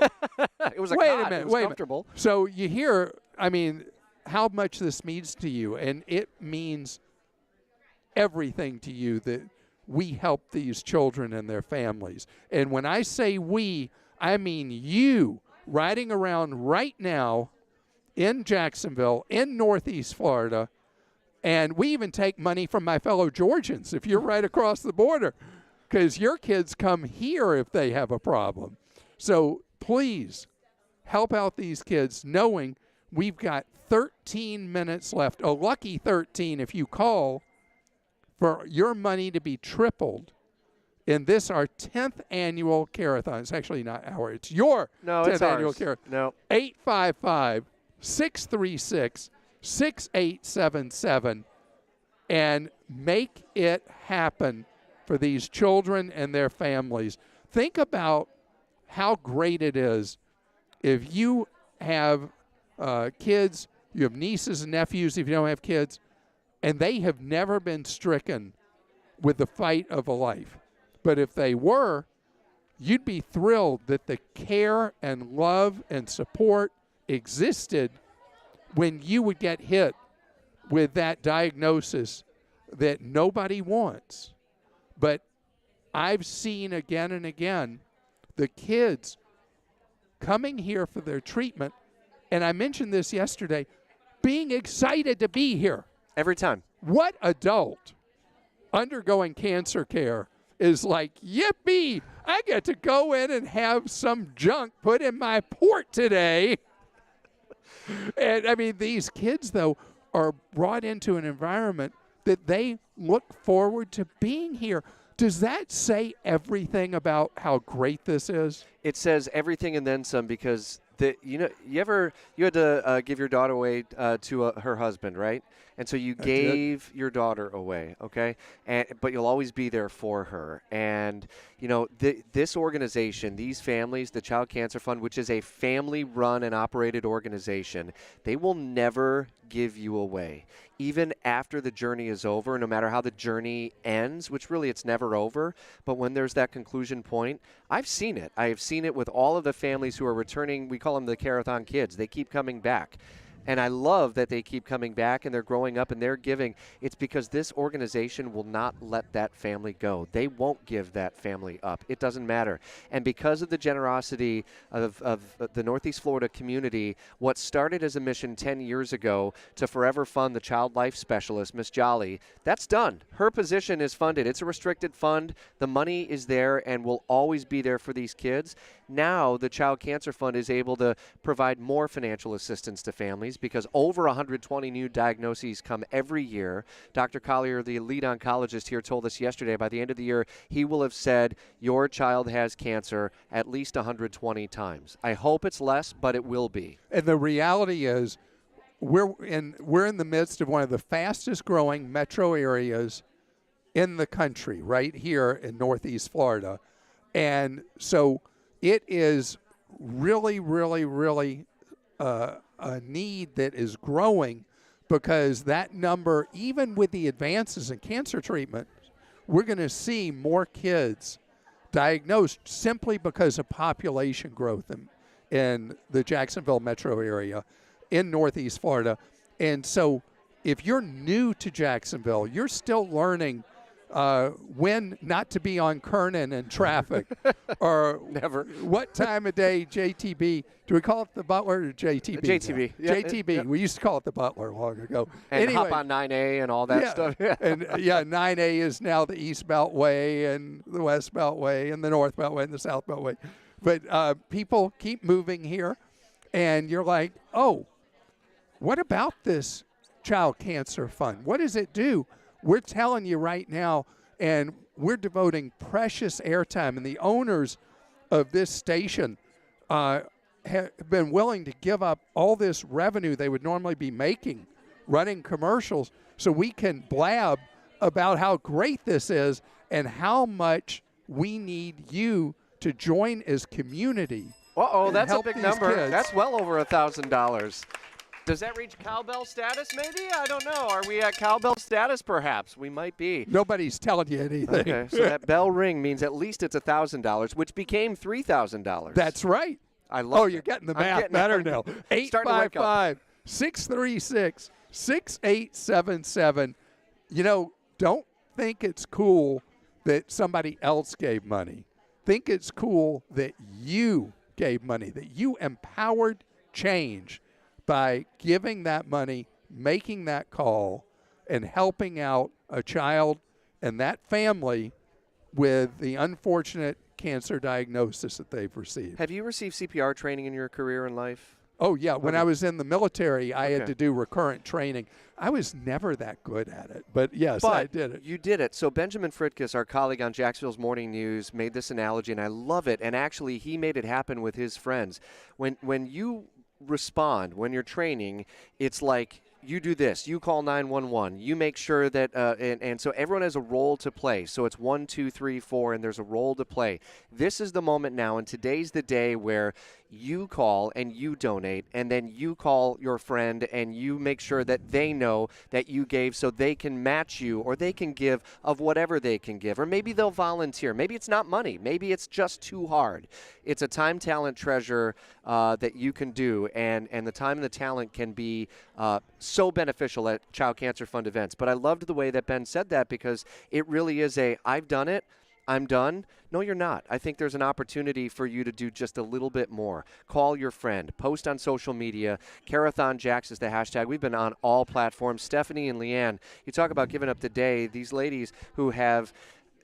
It was a wait cot. a minute. It was wait comfortable. A minute. So you hear, I mean, how much this means to you, and it means everything to you that we help these children and their families. And when I say we, I mean you riding around right now in Jacksonville, in Northeast Florida, and we even take money from my fellow Georgians if you're right across the border, because your kids come here if they have a problem. So please help out these kids, knowing we've got 13 minutes left, a lucky 13 if you call, for your money to be tripled in this, our 10th annual Care-A-Thon. It's actually not our, it's your 10th annual Care-A-Thon. No. 855-636-6877, and make it happen for these children and their families. Think about how great it is if you have kids, you have nieces and nephews if you don't have kids, and they have never been stricken with the fight of a life. But if they were, you'd be thrilled that the care and love and support existed when you would get hit with that diagnosis that nobody wants. But I've seen again and again the kids coming here for their treatment, and I mentioned this yesterday, being excited to be here. Every time. What adult undergoing cancer care is like, yippee, I get to go in and have some junk put in my port today. And, I mean, these kids, though, are brought into an environment that they look forward to being here. Does that say everything about how great this is? It says everything and then some, because you had to give your daughter away to her husband, right? And so you gave your daughter away, okay? But you'll always be there for her. And, this organization, these families, the Child Cancer Fund, which is a family-run and operated organization, they will never give you away. Even after the journey is over, no matter how the journey ends, which really it's never over, but when there's that conclusion point, I've seen it. I have seen it with all of the families who are returning. We call them the Care-A-Thon kids. They keep coming back. And I love that they keep coming back and they're growing up and they're giving. It's because this organization will not let that family go. They won't give that family up. It doesn't matter. And because of the generosity of the Northeast Florida community, what started as a mission 10 years ago to forever fund the child life specialist, Miss Jolly, that's done. Her position is funded. It's a restricted fund. The money is there and will always be there for these kids. Now the Child Cancer Fund is able to provide more financial assistance to families because over 120 new diagnoses come every year. Dr. Collier, the lead oncologist here, told us yesterday by the end of the year he will have said your child has cancer at least 120 times. I hope it's less, but it will be. And the reality is we're in the midst of one of the fastest growing metro areas in the country, right here in Northeast Florida. And so it is really, really, really a need that is growing, because that number, even with the advances in cancer treatment, we're going to see more kids diagnosed simply because of population growth in the Jacksonville metro area in Northeast Florida. And so if you're new to Jacksonville, you're still learning when not to be on Kernan in traffic, or never. What time of day JTB? Do we call it the Butler or JTB? JTB. Yeah, JTB. yeah. We used to call it the Butler long ago. And anyway, hop on 9A and all that stuff. And 9A is now the East Beltway and the West Beltway and the North Beltway and the South Beltway. But people keep moving here, and you're like, oh, what about this Child Cancer Fund? What does it do? We're telling you right now, and we're devoting precious airtime, and the owners of this station have been willing to give up all this revenue they would normally be making running commercials so we can blab about how great this is and how much we need you to join as community. Uh-oh, that's a help big these number. kids. That's well over $1,000. Does that reach cowbell status maybe? I don't know. Are we at cowbell status perhaps? We might be. Nobody's telling you anything. Okay, so that bell ring means at least it's $1,000, which became $3,000. That's right. I love it. Oh, you're getting the math better now. 855-636-6877. Don't think it's cool that somebody else gave money. Think it's cool that you gave money, that you empowered change by giving that money, making that call, and helping out a child and that family with the unfortunate cancer diagnosis that they've received. Have you received CPR training in your career in life? Oh, yeah. When I was in the military, I had Okay. to do recurrent training. I was never that good at it, but yes, I did it. You did it. So Benjamin Fritkus, our colleague on Jacksonville's Morning News, made this analogy, and I love it. And actually, he made it happen with his friends. When you respond, when you're training, it's like you do this. You call 911. You make sure that, and so everyone has a role to play. So it's 1, 2, 3, 4, and there's a role to play. This is the moment now, and today's the day where you call and you donate, and then you call your friend and you make sure that they know that you gave so they can match you, or they can give of whatever they can give, or maybe they'll volunteer. Maybe it's not money. Maybe it's just too hard. It's a time, talent, treasure that you can do, and the time and the talent can be so beneficial at Child Cancer Fund events. But I loved the way that Ben said that, because it really is I've done it, I'm done. No, you're not. I think there's an opportunity for you to do just a little bit more. Call your friend. Post on social media. Care-A-Thon Jax is the hashtag. We've been on all platforms. Stephanie and Leanne, you talk about giving up the day. These ladies who have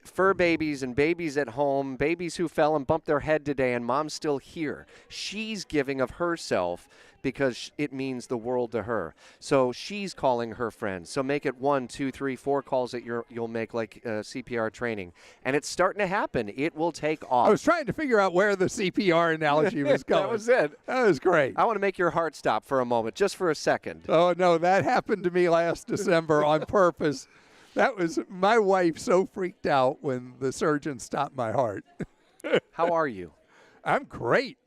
fur babies and babies at home, babies who fell and bumped their head today, and mom's still here. She's giving of herself because it means the world to her. So she's calling her friends. So make it 1, 2, 3, 4 calls that you'll make, like CPR training. And it's starting to happen. It will take off. I was trying to figure out where the CPR analogy was going. That was it. That was great. I want to make your heart stop for a moment, just for a second. Oh, no, that happened to me last December on purpose. That was my wife so freaked out when the surgeon stopped my heart. How are you? I'm great.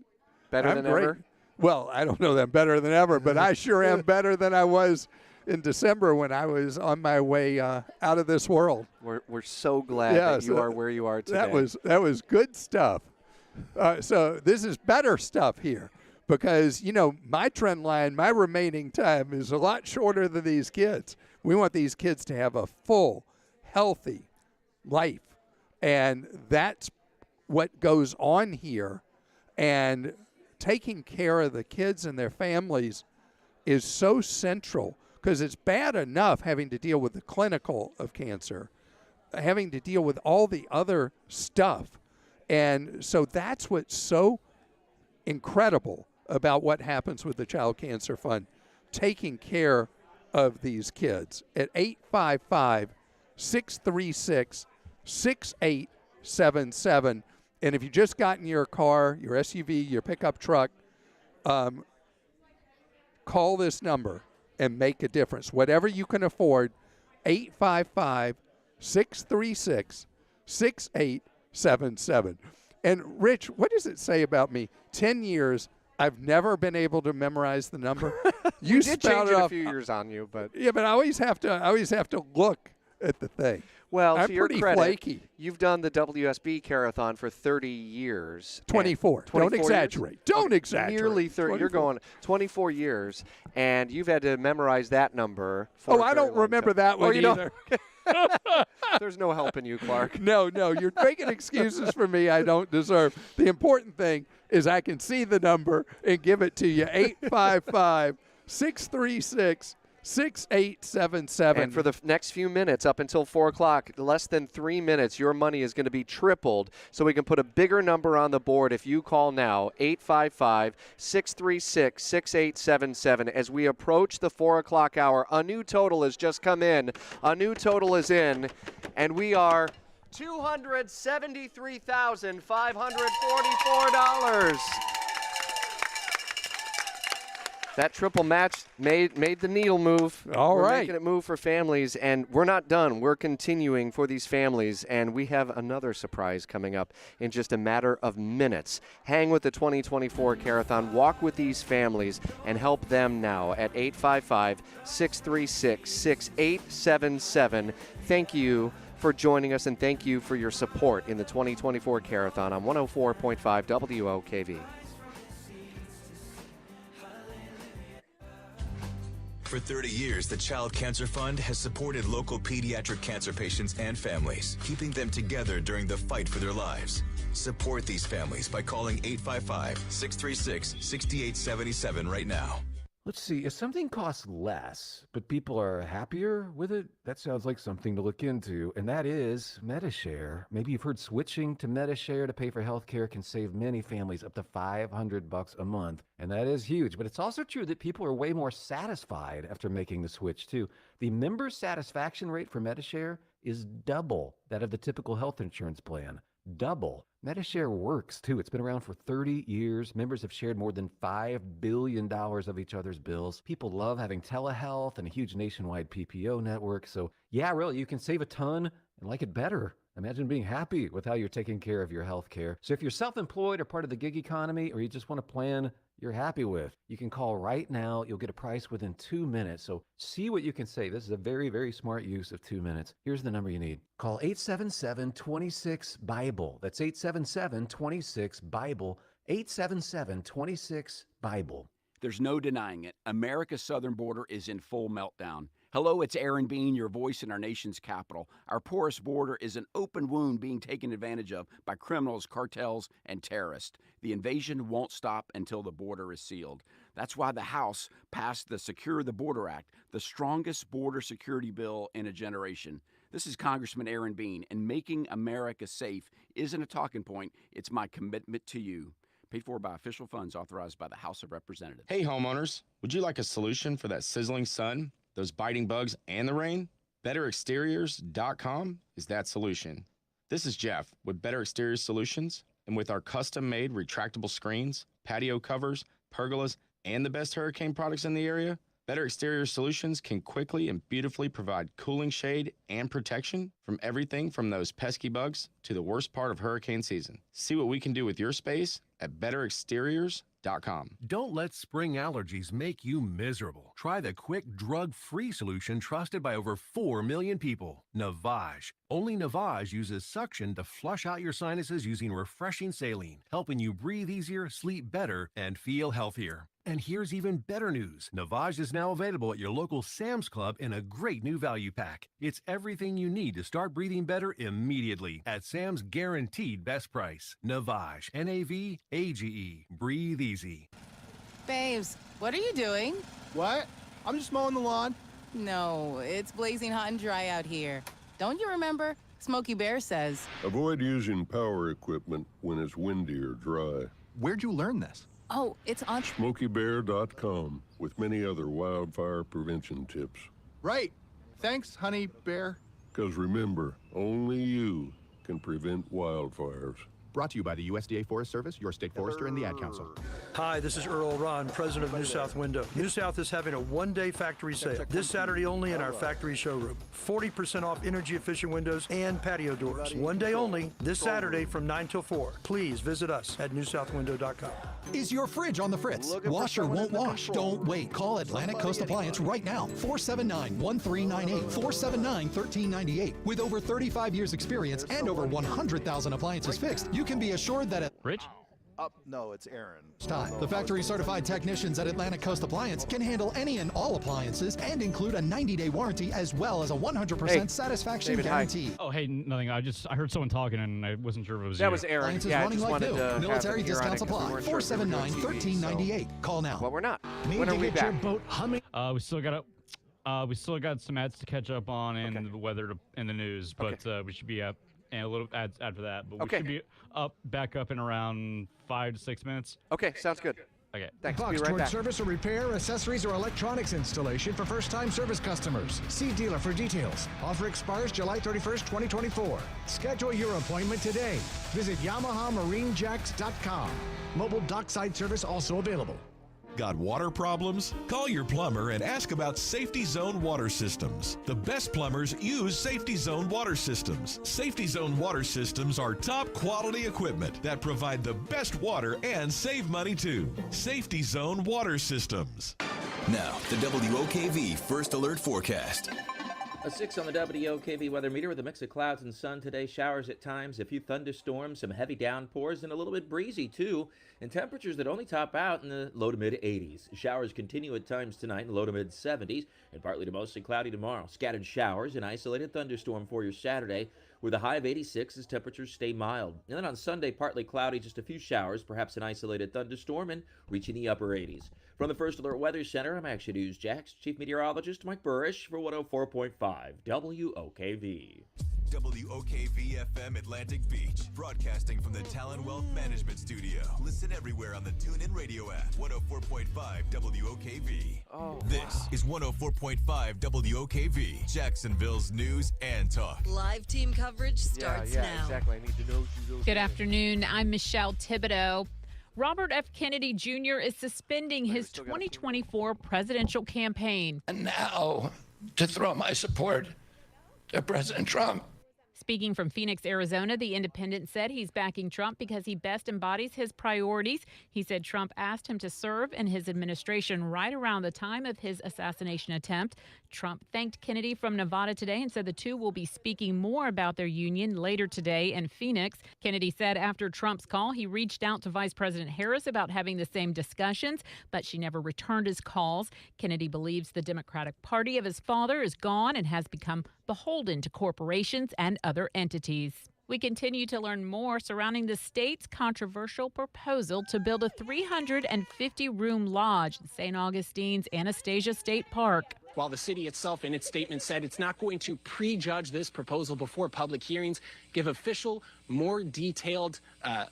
Better than ever? Well, I don't know that I'm better than ever, but I sure am better than I was in December when I was on my way out of this world. We're so glad that you are where you are today. That was good stuff. So this is better stuff here, because, my trend line, my remaining time is a lot shorter than these kids. We want these kids to have a full, healthy life, and that's what goes on here. And taking care of the kids and their families is so central, because it's bad enough having to deal with the clinical of cancer, having to deal with all the other stuff. And so that's what's so incredible about what happens with the Child Cancer Fund, taking care of these kids at 855-636-6877. And if you just got in your car, your SUV, your pickup truck, call this number and make a difference. Whatever you can afford, 855-636-6877. And Rich, what does it say about me? 10 years, I've never been able to memorize the number. You did change it a few years on you, but yeah, but I always have to look at the thing. Well, I'm to your pretty credit, flaky. You've done the WSB Care-A-Thon for 30 years. 24. 24 Don't exaggerate. years? Don't Okay, exaggerate. Nearly 30. 24. You're going 24 years, and you've had to memorize that number for Oh, I don't remember that one you don't? either. There's no helping you, Clark. No, you're making excuses for me I don't deserve. The important thing is I can see the number and give it to you. 855-636-6877. And for the next few minutes, up until 4 o'clock, less than 3 minutes, your money is going to be tripled, so we can put a bigger number on the board if you call now, 855-636-6877. As we approach the 4 o'clock hour, a new total has just come in. A new total is in, and we are $273,544. That triple match made the needle move. All We're right. making it move for families, and we're not done. We're continuing for these families, and we have another surprise coming up in just a matter of minutes. Hang with the 2024 Care-A-Thon. Walk with these families and help them now at 855-636-6877. Thank you for joining us, and thank you for your support in the 2024 Care-A-Thon on 104.5 WOKV. For 30 years, the Child Cancer Fund has supported local pediatric cancer patients and families, keeping them together during the fight for their lives. Support these families by calling 855-636-6877 right now. Let's see, if something costs less, but people are happier with it, that sounds like something to look into, and that is MediShare. Maybe you've heard switching to MediShare to pay for healthcare can save many families up to $500 a month, and that is huge. But it's also true that people are way more satisfied after making the switch, too. The member satisfaction rate for MediShare is double that of the typical health insurance plan. Double. MediShare works, too. It's been around for 30 years. Members have shared more than $5 billion of each other's bills. People love having telehealth and a huge nationwide PPO network. So, yeah, really, you can save a ton and like it better. Imagine being happy with how you're taking care of your health care. So if you're self-employed or part of the gig economy, or you just want a plan you're happy with, you can call right now. You'll get a price within 2 minutes. So see what you can save. This is a very, very smart use of 2 minutes. Here's the number you need. Call 877-26-BIBLE. That's 877-26-BIBLE. 877-26-BIBLE. There's no denying it. America's southern border is in full meltdown. Hello, it's Aaron Bean, your voice in our nation's capital. Our porous border is an open wound being taken advantage of by criminals, cartels, and terrorists. The invasion won't stop until the border is sealed. That's why the House passed the Secure the Border Act, the strongest border security bill in a generation. This is Congressman Aaron Bean, and making America safe isn't a talking point. It's my commitment to you. Paid for by official funds authorized by the House of Representatives. Hey, homeowners, would you like a solution for that sizzling sun, those biting bugs, and the rain? BetterExteriors.com is that solution. This is Jeff with Better Exteriors Solutions, and with our custom-made retractable screens, patio covers, pergolas, and the best hurricane products in the area, Better Exterior Solutions can quickly and beautifully provide cooling shade and protection from everything from those pesky bugs to the worst part of hurricane season. See what we can do with your space at BetterExteriors.com. Don't let spring allergies make you miserable. Try the quick, drug-free solution trusted by over 4 million people, Navage. Only Navage uses suction to flush out your sinuses using refreshing saline, helping you breathe easier, sleep better, and feel healthier. And here's even better news. Navage is now available at your local Sam's Club in a great new value pack. It's everything you need to start breathing better immediately at Sam's guaranteed best price. Navage, N-A-V-A-G-E. Breathe easy. Babes, what are you doing? What? I'm just mowing the lawn. No, it's blazing hot and dry out here. Don't you remember? Smokey Bear says. Avoid using power equipment when it's windy or dry. Where'd you learn this? Oh, it's on SmokeyBear.com with many other wildfire prevention tips. Right. Thanks, Honey Bear. Because remember, only you can prevent wildfires. Brought to you by the USDA Forest Service, your state forester, and the Ad Council. Hi, this is Earl Ron, president of New South Window. New South is having a one-day factory sale this Saturday only in our factory showroom. 40% off energy-efficient windows and patio doors. One day only, this Saturday from 9 till 4. Please visit us at newsouthwindow.com. Is your fridge on the fritz? Washer won't wash. Don't wait. Call Atlantic Coast Appliance right now. 479-1398. 479-1398. With over 35 years experience and over 100,000 appliances fixed, you can be assured that Rich? No, it's Aaron. The factory certified technicians at Atlantic Coast Appliance can handle any and all appliances and include a 90-day warranty as well as a 100% satisfaction David, guarantee. Oh, hey, nothing. I heard someone talking and I wasn't sure if it was you. That was Aaron. Appliances Yeah, I running just like wanted new. to Military have him here on it discounts 'cause we apply. weren't sure if we were doing TV, 479-1398. Call now. Well, we're not. Need When to are we get your back? boat humming. We still got some ads to catch up on and the weather and the news, but we should be up and a little ads after that. But we should be back up in around 5 to 6 minutes. Okay, sounds good. Okay, thanks. Bucks Be right toward back. service or repair, accessories, or electronics installation for first-time service customers. See dealer for details. Offer expires July 31st, 2024. Schedule your appointment today. Visit YamahaMarineJacks.com. Mobile dockside service also available. Got water problems? Call your plumber and ask about Safety Zone Water Systems. The best plumbers use Safety Zone Water Systems. Safety Zone Water Systems are top quality equipment that provide the best water and save money too. Safety Zone Water Systems. Now, the WOKV First Alert Forecast. A 6 on the WOKV weather meter with a mix of clouds and sun today. Showers at times, a few thunderstorms, some heavy downpours, and a little bit breezy too. And temperatures that only top out in the low to mid 80s. Showers continue at times tonight in the low to mid 70s, and partly to mostly cloudy tomorrow. Scattered showers and isolated thunderstorm for your Saturday, with a high of 86 as temperatures stay mild. And then on Sunday, partly cloudy, just a few showers, perhaps an isolated thunderstorm, and reaching the upper 80s. From the First Alert Weather Center, I'm Action News Jax Chief Meteorologist Mike Burrish for 104.5 WOKV. WOKV FM Atlantic Beach, broadcasting from the Talon Wealth Management Studio. Listen everywhere on the TuneIn Radio app. 104.5 WOKV. This is 104.5 WOKV, Jacksonville's news and talk. Live team coverage starts now. Exactly. I need to know who those Good afternoon. I'm Michelle Thibodeau. Robert F. Kennedy Jr. is suspending his 2024 presidential campaign. And now to throw my support to President Trump. Speaking from Phoenix, Arizona, the Independent said he's backing Trump because he best embodies his priorities. He said Trump asked him to serve in his administration right around the time of his assassination attempt. Trump thanked Kennedy from Nevada today and said the two will be speaking more about their union later today in Phoenix. Kennedy said after Trump's call, he reached out to Vice President Harris about having the same discussions, but she never returned his calls. Kennedy believes the Democratic Party of his father is gone and has become beholden to corporations and other entities. We continue to learn more surrounding the state's controversial proposal to build a 350-room lodge at St. Augustine's Anastasia State Park. While the city itself in its statement said it's not going to prejudge this proposal before public hearings, give official, more detailed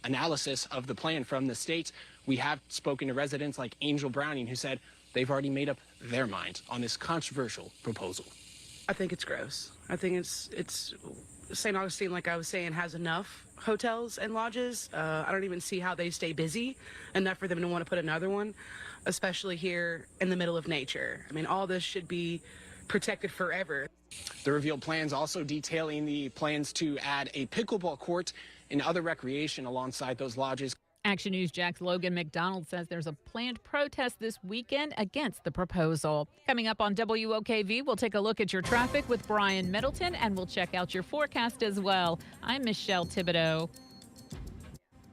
analysis of the plan from the state, we have spoken to residents like Angel Browning, who said they've already made up their mind on this controversial proposal. I think it's gross. I think it's St. Augustine, like I was saying, has enough hotels and lodges. I don't even see how they stay busy enough for them to want to put another one, especially here in the middle of nature. I mean, all this should be protected forever. The revealed plans also detailing the plans to add a pickleball court and other recreation alongside those lodges. Action News Jack's Logan McDonald says there's a planned protest this weekend against the proposal. Coming up on WOKV, we'll take a look at your traffic with Brian Middleton, and we'll check out your forecast as well. I'm Michelle Thibodeau.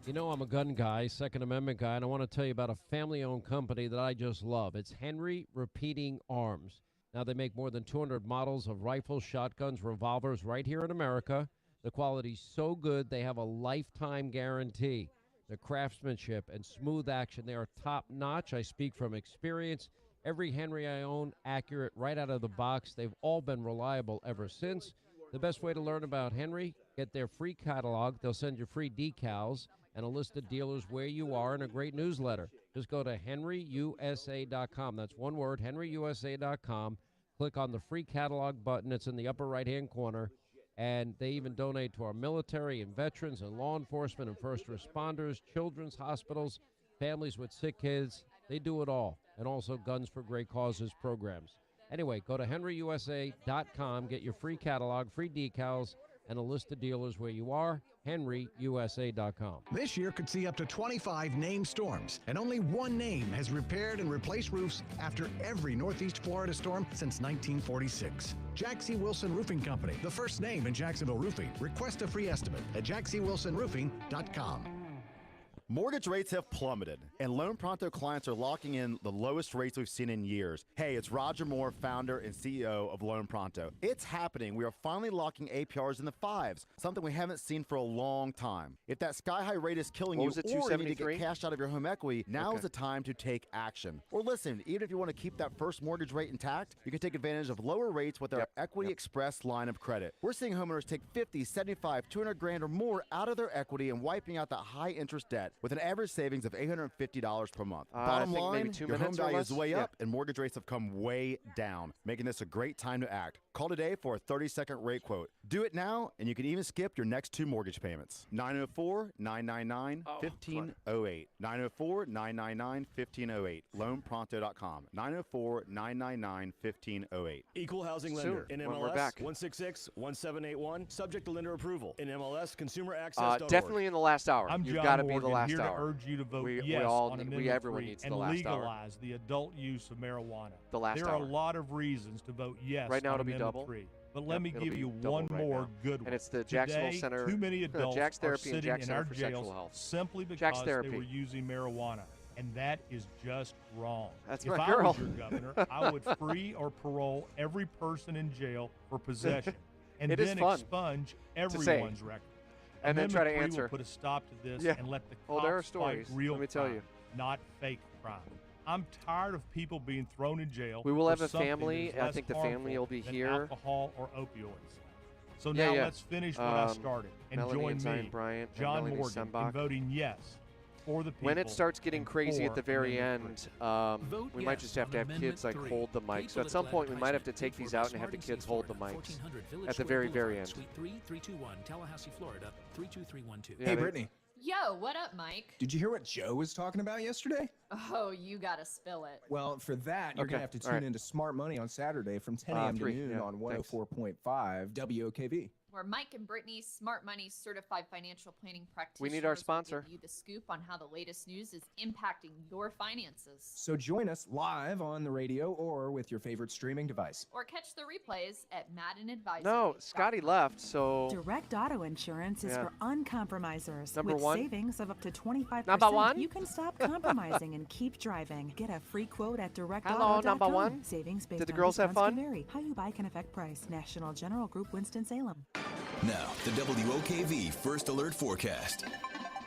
You know, I'm a gun guy, Second Amendment guy, and I want to tell you about a family-owned company that I just love. It's Henry Repeating Arms. Now, they make more than 200 models of rifles, shotguns, revolvers right here in America. The quality's so good, they have a lifetime guarantee. The craftsmanship and smooth action, they are top-notch. I speak from experience. Every Henry I own, accurate right out of the box. They've all been reliable ever since. The best way to learn about Henry, get their free catalog. They'll send you free decals and a list of dealers where you are and a great newsletter. Just go to henryusa.com. That's one word, henryusa.com. Click on the free catalog button. It's in the upper right-hand corner. And they even donate to our military and veterans and law enforcement and first responders, children's hospitals, families with sick kids. They do it all. And also Guns for Great Causes programs. Anyway, go to henryusa.com, get your free catalog, free decals, and a list of dealers where you are, henryusa.com. This year could see up to 25 named storms, and only one name has repaired and replaced roofs after every Northeast Florida storm since 1946. Jack C. Wilson Roofing Company, the first name in Jacksonville roofing. Request a free estimate at jackcwilsonroofing.com. Mortgage rates have plummeted, and Loan Pronto clients are locking in the lowest rates we've seen in years. Hey, it's Roger Moore, founder and CEO of Loan Pronto. It's happening. We are finally locking APRs in the fives, something we haven't seen for a long time. If that sky-high rate is killing you, or you need to get cash out of your home equity, now is the time to take action. Or listen, even if you want to keep that first mortgage rate intact, you can take advantage of lower rates with our Equity Express line of credit. We're seeing homeowners take 50, 75, 200 grand or more out of their equity and wiping out that high-interest debt with an average savings of $850 per month. Bottom line, your home value is way up and mortgage rates have come way down, making this a great time to act. Call today for a 30-second rate quote. Do it now, and you can even skip your next 2 mortgage payments. 904-999-1508. 904-999-1508. LoanPronto.com. 904-999-1508. Equal housing lender. In MLS 166-1781. Subject to lender approval. In MLS Consumer Access. Definitely in the last hour. I'm You've John got to Morgan, be the last here hour. to urge you to vote we on Amendment everyone 3 needs the and last hour. legalize the adult use of marijuana. The last there hour. are a lot of reasons to vote yes right now on it'll be Amendment double. 3. But let me it'll give be you double one right more now. good one. And it's the Jacksonville Today, Center. too many adults Jack's are Therapy and sitting Jack in Center our for Sexual jails Health. simply Jack's because they Therapy. were using marijuana. And that is just wrong. That's if my I girl. was your governor, I would free or parole every person in jail for possession, and It is then fun expunge to say. everyone's record. And then try to Amendment 3 answer. will put a stop to this Yeah. and let the Oh, there are cops stories, fight real let me tell crime, you. not fake crime. I'm tired of people being thrown in jail. We will for have a something family. that is I less think the family will be harmful than here. alcohol or opioids. So Yeah, now yeah. let's finish what I started and Melanie join and Zion me, Bryant and John Melanie Morgan, Sembach. in voting yes for the people. When it starts getting and crazy at for the very Amendment end, 3. we might just have to have kids like hold the mic. So at some point we might have to take these out and have the kids hold the mics at the very, very end. Suite 3321, Tallahassee, Florida 32312. Yeah, Hey, they- Brittany, Yo, what up, Mike? did you hear what Joe was talking about yesterday? Oh, you gotta spill it. Well, for that, you're Okay, going to have to all tune right. into Smart Money on Saturday from 10 a.m. to 3, noon yeah, on thanks. 104.5 WOKV. Where Mike and Brittany, Smart Money certified financial planning practitioners, We need our will sponsor. give you the scoop on how the latest news is impacting your finances. So join us live on the radio or with your favorite streaming device. Or catch the replays at Madden Advisory. No, Scotty left, so Direct auto insurance is Yeah. for uncompromisers. Number With one. savings of up to 25%, Number one. you can stop compromising and keep driving. Get a free quote at directauto.com. Hello, number one. Savings based Did the on girls have discounts can fun? vary. How you buy can affect price. National General Group, Winston-Salem. Now, the WOKV First Alert Forecast.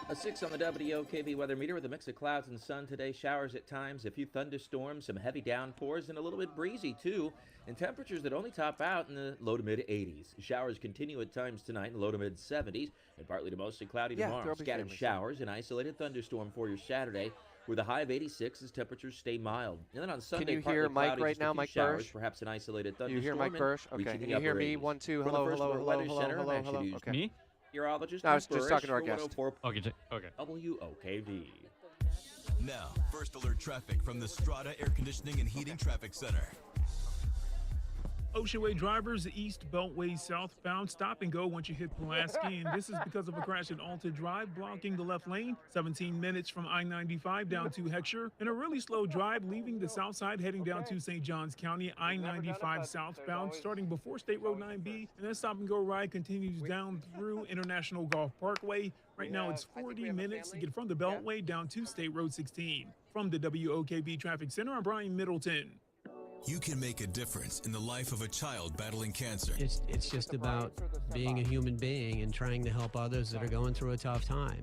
A 6 on the WOKV weather meter with a mix of clouds and sun today. Showers at times, a few thunderstorms, some heavy downpours, and a little bit breezy too. And temperatures that only top out in the low to mid 80s. Showers continue at times tonight in low to mid 70s, and partly to mostly cloudy Yeah, tomorrow. there'll be Scattered families. showers and isolated thunderstorm for your Saturday, with a high of 86 as temperatures stay mild. And then on Sunday, you partly hear Mike cloudy, right just a now, few Mike showers, Bursch? perhaps an isolated You thunderstorm. hear Mike and Bursch? Okay. reaching Can the you hear upper me? 80s. 1, 2, For the hello, First hello, Alert hello, Weather hello, Center, hello, I'm hello. Hughes. Okay. Me? Meteorologist No, I was Mike just Bursch talking to our for guest. 104 Okay. WOKV. Now, First Alert traffic from the Strata Air Conditioning and Heating Traffic Center. Ocean Way drivers, east Beltway southbound, stop and go once you hit Pulaski. And this is because of a crash at Alta Drive, blocking the left lane. 17 minutes from I-95 down to Heckscher. And a really slow drive leaving the south side, heading down to St. Johns County. I-95 southbound, starting before State Road 9B. And then stop and go ride continues down through International Golf Parkway. Right now it's 40 minutes to get from the Beltway down to State Road 16. From the WOKV Traffic Center, I'm Brian Middleton. You can make a difference in the life of a child battling cancer. It's just about being a human being and trying to help others that are going through a tough time.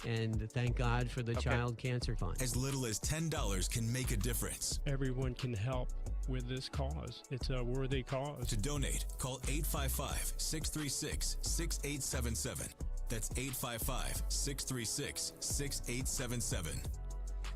And thank God for the Child Cancer Fund. As little as $10 can make a difference. Everyone can help with this cause. It's a worthy cause. To donate, call 855-636-6877. That's 855-636-6877.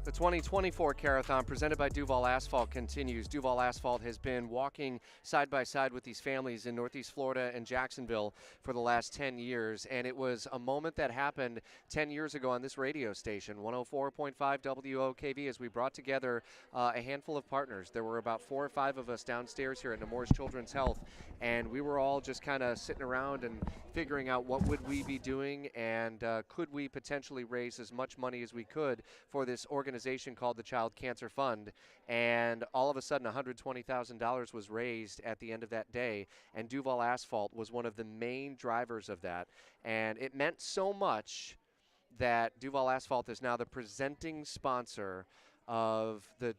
The 2024 Care-A-Thon presented by Duval Asphalt continues. Duval Asphalt has been walking side by side with these families in Northeast Florida and Jacksonville for the last 10 years. And it was a moment that happened 10 years ago on this radio station, 104.5 WOKV, as we brought together a handful of partners. There were about 4 or 5 of us downstairs here at Nemours Children's Health. And we were all just kind of sitting around and figuring out what would we be doing and could we potentially raise as much money as we could for this organization called the Child Cancer Fund. And all of a sudden $120,000 was raised at the end of that day, and Duval Asphalt was one of the main drivers of that. And it meant so much that Duval Asphalt is now the presenting sponsor of the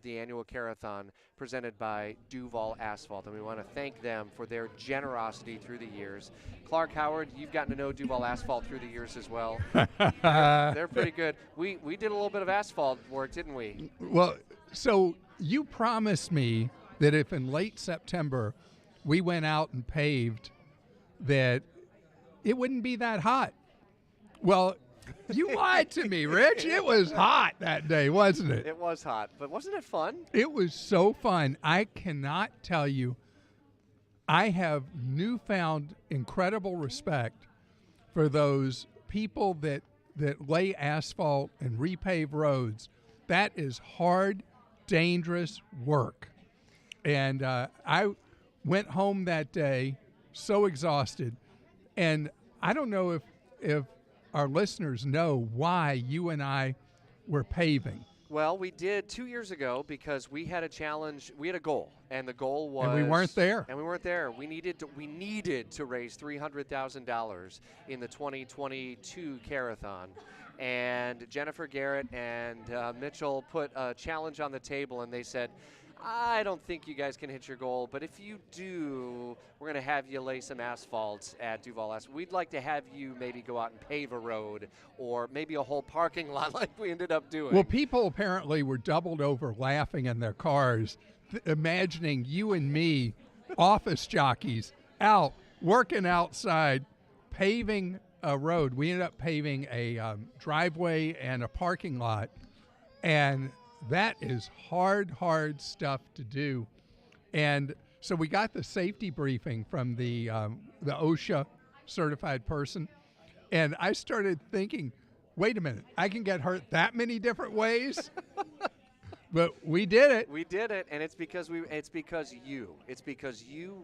annual Care-A-Thon presented by Duval Asphalt, and we want to thank them for their generosity through the years. Clark Howard, you've gotten to know Duval Asphalt through the years as well. They're pretty good. We did a little bit of asphalt work, didn't we? Well, so you promised me that if in late September we went out and paved, that it wouldn't be that hot. Well, you lied to me, Rich. It was hot that day, wasn't it? It was hot, but wasn't it fun? It was so fun. I cannot tell you, I have newfound incredible respect for those people that lay asphalt and repave roads. That is hard, dangerous work. And I went home that day so exhausted. And I don't know if our listeners know why you and I were paving. Well, we did 2 years ago because we had a challenge. We had a goal, and the goal was. And we weren't there. And we weren't there. We needed to raise $300,000 in the 2022 Care-A-Thon. And Jennifer Garrett and Mitchell put a challenge on the table, and they said, I don't think you guys can hit your goal, but if you do, we're going to have you lay some asphalt at Duval Asphalt. We'd like to have you maybe go out and pave a road or maybe a whole parking lot like we ended up doing. Well, people apparently were doubled over laughing in their cars, imagining you and me, office jockeys, out working outside, paving a road. We ended up paving a driveway and a parking lot, and that is hard stuff to do. And so we got the safety briefing from the OSHA certified person, and I started thinking, wait a minute, I can get hurt that many different ways? But we did it. We did it, and it's because you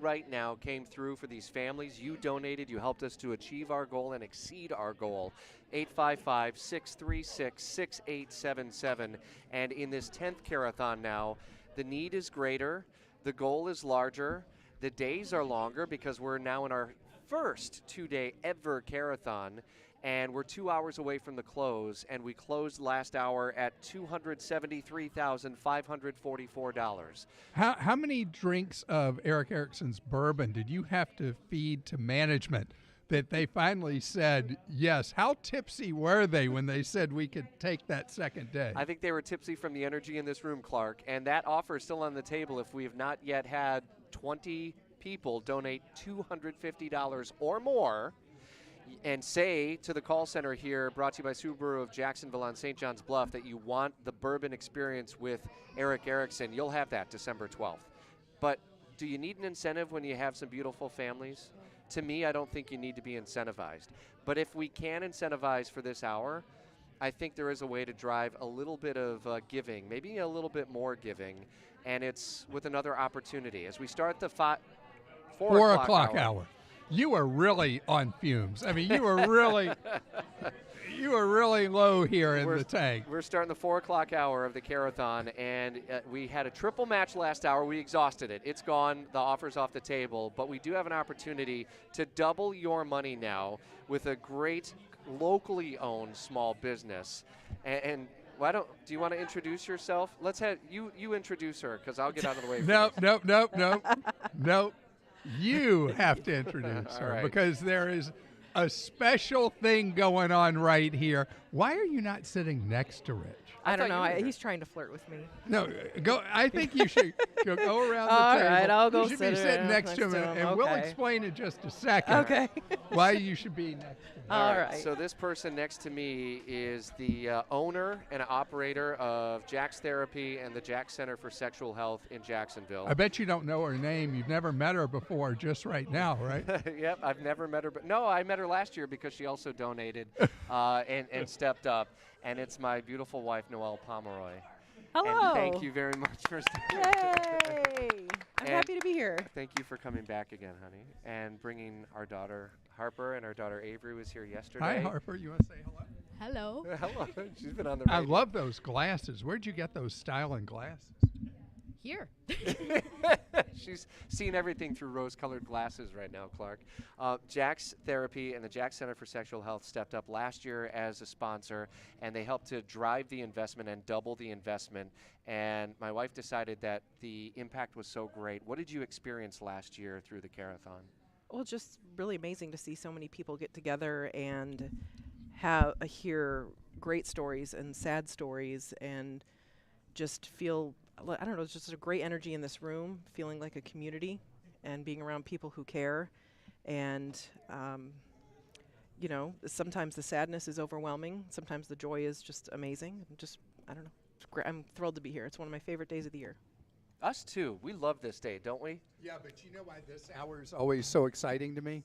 right now came through for these families. You donated. You helped us to achieve our goal and exceed our goal. 855-636-6877. And in this 10th Care-A-Thon now, the need is greater. The goal is larger. The days are longer because we're now in our first 2-day ever Care-A-Thon. And we're 2 hours away from the close, and we closed last hour at $273,544. How many drinks of Eric Erickson's bourbon did you have to feed to management that they finally said yes? How tipsy were they when they said we could take that second day? I think they were tipsy from the energy in this room, Clark, and that offer is still on the table if we have not yet had 20 people donate $250 or more and say to the call center here, brought to you by Subaru of Jacksonville on St. John's Bluff, that you want the bourbon experience with Eric Erickson. You'll have that December 12th. But do you need an incentive when you have some beautiful families? To me, I don't think you need to be incentivized. But if we can incentivize for this hour, I think there is a way to drive a little bit of giving, maybe a little bit more giving, and it's with another opportunity. As we start the 4 o'clock hour. You were really on fumes. I mean, you were really low here in the tank. We're starting the 4 o'clock hour of the Care-A-Thon, and we had a triple match last hour. We exhausted it. It's gone. The offer's off the table. But we do have an opportunity to double your money now with a great locally owned small business. And do you want to introduce yourself? Let's have you introduce her, because I'll get out of the way. Nope. You have to introduce her, right, because there is a special thing going on right here. Why are you not sitting next to Rich? I don't know. He's trying to flirt with me. No, go. I think you should go around the All table. right, I'll go You should be sitting next to him, and we'll explain in just a second. Okay. Why you should be next to him. All right. So this person next to me is the owner and operator of Jack's Therapy and the Jack Center for Sexual Health in Jacksonville. I bet you don't know her name. You've never met her before, just right now, right? Yep, I've never met her. But no, I met her last year because she also donated and stepped up. And it's my beautiful wife, Noelle Pomeroy. Hello. And thank you very much for Yay. I'm happy to be here. Thank you for coming back again, honey, and bringing our daughter Harper, and our daughter Avery was here yesterday. Hi, Harper. You want to say hello? Hello. Hello. She's been on the radio. I love those glasses. Where'd you get those styling glasses? Here. She's seeing everything through rose-colored glasses right now, Clark. Jack's Therapy and the Jack Center for Sexual Health stepped up last year as a sponsor, and they helped to drive the investment and double the investment. And my wife decided that the impact was so great. What did you experience last year through the Care-A-Thon? Well, just really amazing to see so many people get together and hear great stories and sad stories, and just feel, I don't know, it's just a great energy in this room, feeling like a community and being around people who care. And, you know, sometimes the sadness is overwhelming. Sometimes the joy is just amazing. I don't know. It's great. I'm thrilled to be here. It's one of my favorite days of the year. Us too. We love this day, don't we? Yeah, but you know why this hour is always so exciting to me?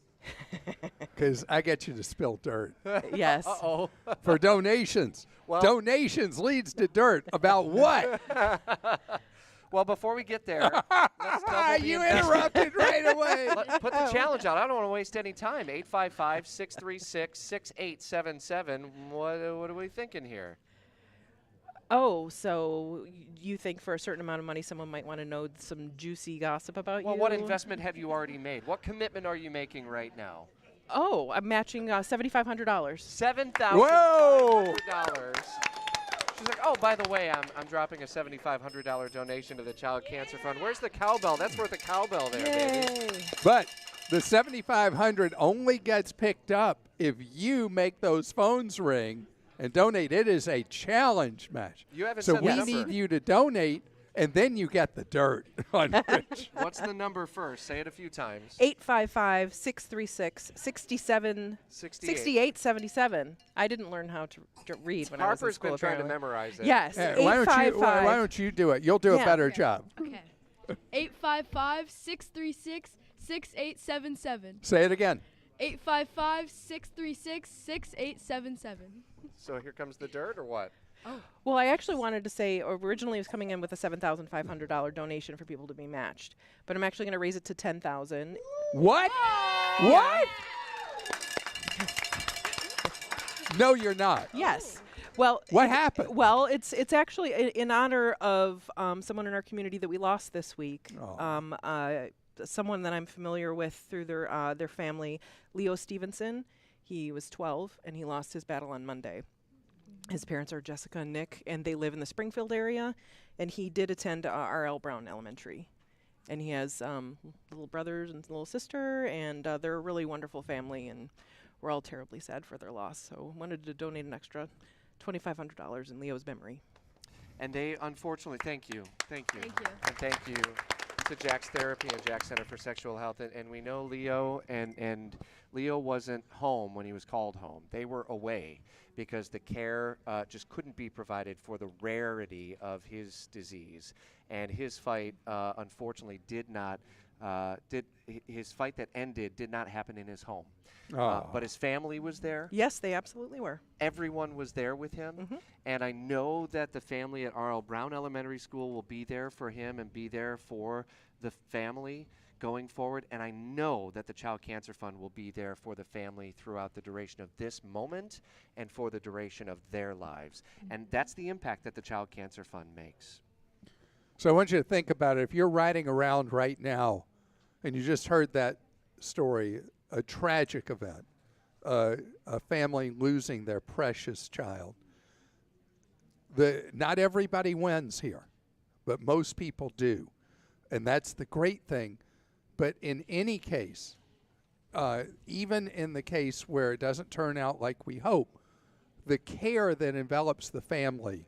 Because I get you to spill dirt. Yes. Uh-oh. For donations. Well, donations leads to dirt. About what? Well, before we get there, let's double you interrupted right away. Put the challenge out. I don't want to waste any time. 855-636-6877. What are we thinking here? Oh, so you think for a certain amount of money someone might want to know some juicy gossip about you? Well, what investment have you already made? What commitment are you making right now? Oh, I'm matching $7,500. $7,500. She's like, oh, by the way, I'm dropping a $7,500 donation to the Child Cancer Fund. Where's the cowbell? That's worth a cowbell there, baby. But the $7,500 only gets picked up if you make those phones ring and donate. It is a challenge match. You haven't so said we the number. need you to donate, and then you get the dirt on Rich. What's the number first? Say it a few times. 855-636-6877. I didn't learn how to read when I was in Harper's school. been trying to apparently. memorize it. Yes. Why don't you do it? You'll do a better job. Okay. 855-636-6877. Say it again. 855-636-6877. So here comes the dirt, or what? Oh. Well, I actually wanted to say originally I was coming in with a $7,500 donation for people to be matched, but I'm actually going to raise it to $10,000. What? What? No, you're not. Yes. Well, what happened? Well, it's actually in honor of someone in our community that we lost this week. Someone that I'm familiar with through their family, Leo Stevenson. He was 12 and he lost his battle on Monday. His parents are Jessica and Nick, and they live in the Springfield area. And he did attend R.L. Brown Elementary. And he has little brothers and little sister, and they're a really wonderful family, and we're all terribly sad for their loss. So wanted to donate an extra $2,500 in Leo's memory. And they, unfortunately, thank you. Thank you. And thank you to Jack's Therapy and Jack's Center for Sexual Health. And we know Leo, and Leo wasn't home when he was called home. They were away because the care just couldn't be provided for the rarity of his disease. And his fight, unfortunately, his fight that ended did not happen in his home. But his family was there. Yes, they absolutely were. Everyone was there with him. And I know that the family at R.L. Brown Elementary School will be there for him and be there for the family going forward. And I know that the Child Cancer Fund will be there for the family throughout the duration of this moment and for the duration of their lives. And that's the impact that the Child Cancer Fund makes. So I want you to think about it. If you're riding around right now and you just heard that story, a tragic event, a family losing their precious child. Not everybody wins here, but most people do. And that's the great thing. But in any case, even in the case where it doesn't turn out like we hope, the care that envelops the family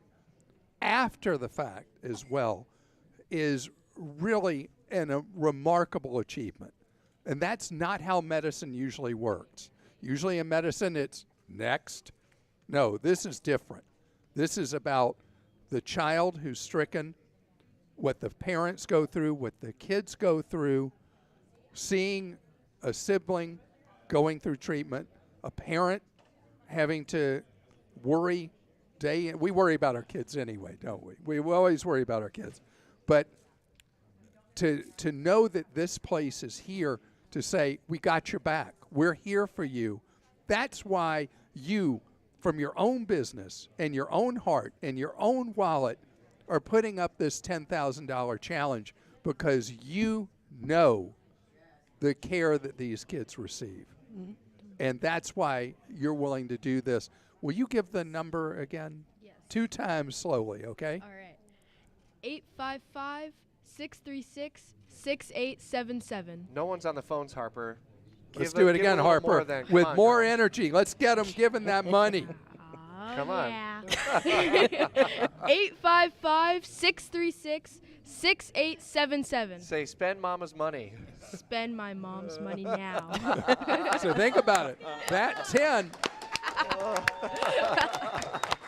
after the fact as well is really a remarkable achievement. And that's not how medicine usually works. Usually in medicine, it's next. No, this is different. This is about the child who's stricken, what the parents go through, what the kids go through, seeing a sibling going through treatment, a parent having to worry we worry about our kids anyway, don't we? We always worry about our kids. But to know that this place is here to say, we got your back, we're here for you, that's why you, from your own business and your own heart and your own wallet, are putting up this $10,000 challenge, because you know the care that these kids receive. Mm-hmm. And that's why you're willing to do this. Will you give the number again? Yes. 2 times slowly, okay? All right. 855-636-6877. No one's on the phones, Harper. Let's do it again, Harper. With more energy. Let's get them giving that money. Come on. 855-636-6877. Say, spend mama's money. Spend my mom's money now. So think about it. That 10,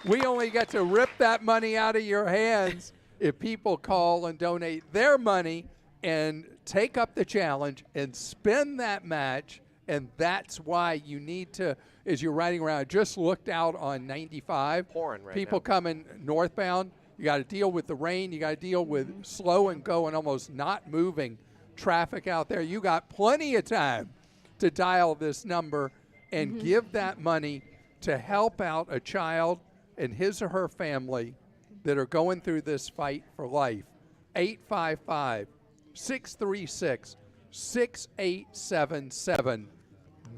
we only get to rip that money out of your hands if people call and donate their money and take up the challenge and spend that match. And that's why you need to, as you're riding around, I just looked out on 95. Pouring right people now. coming northbound. You got to deal with the rain. You got to deal with slow and going, almost not moving traffic out there. You got plenty of time to dial this number and give that money to help out a child and his or her family that are going through this fight for life. 855-636-6877.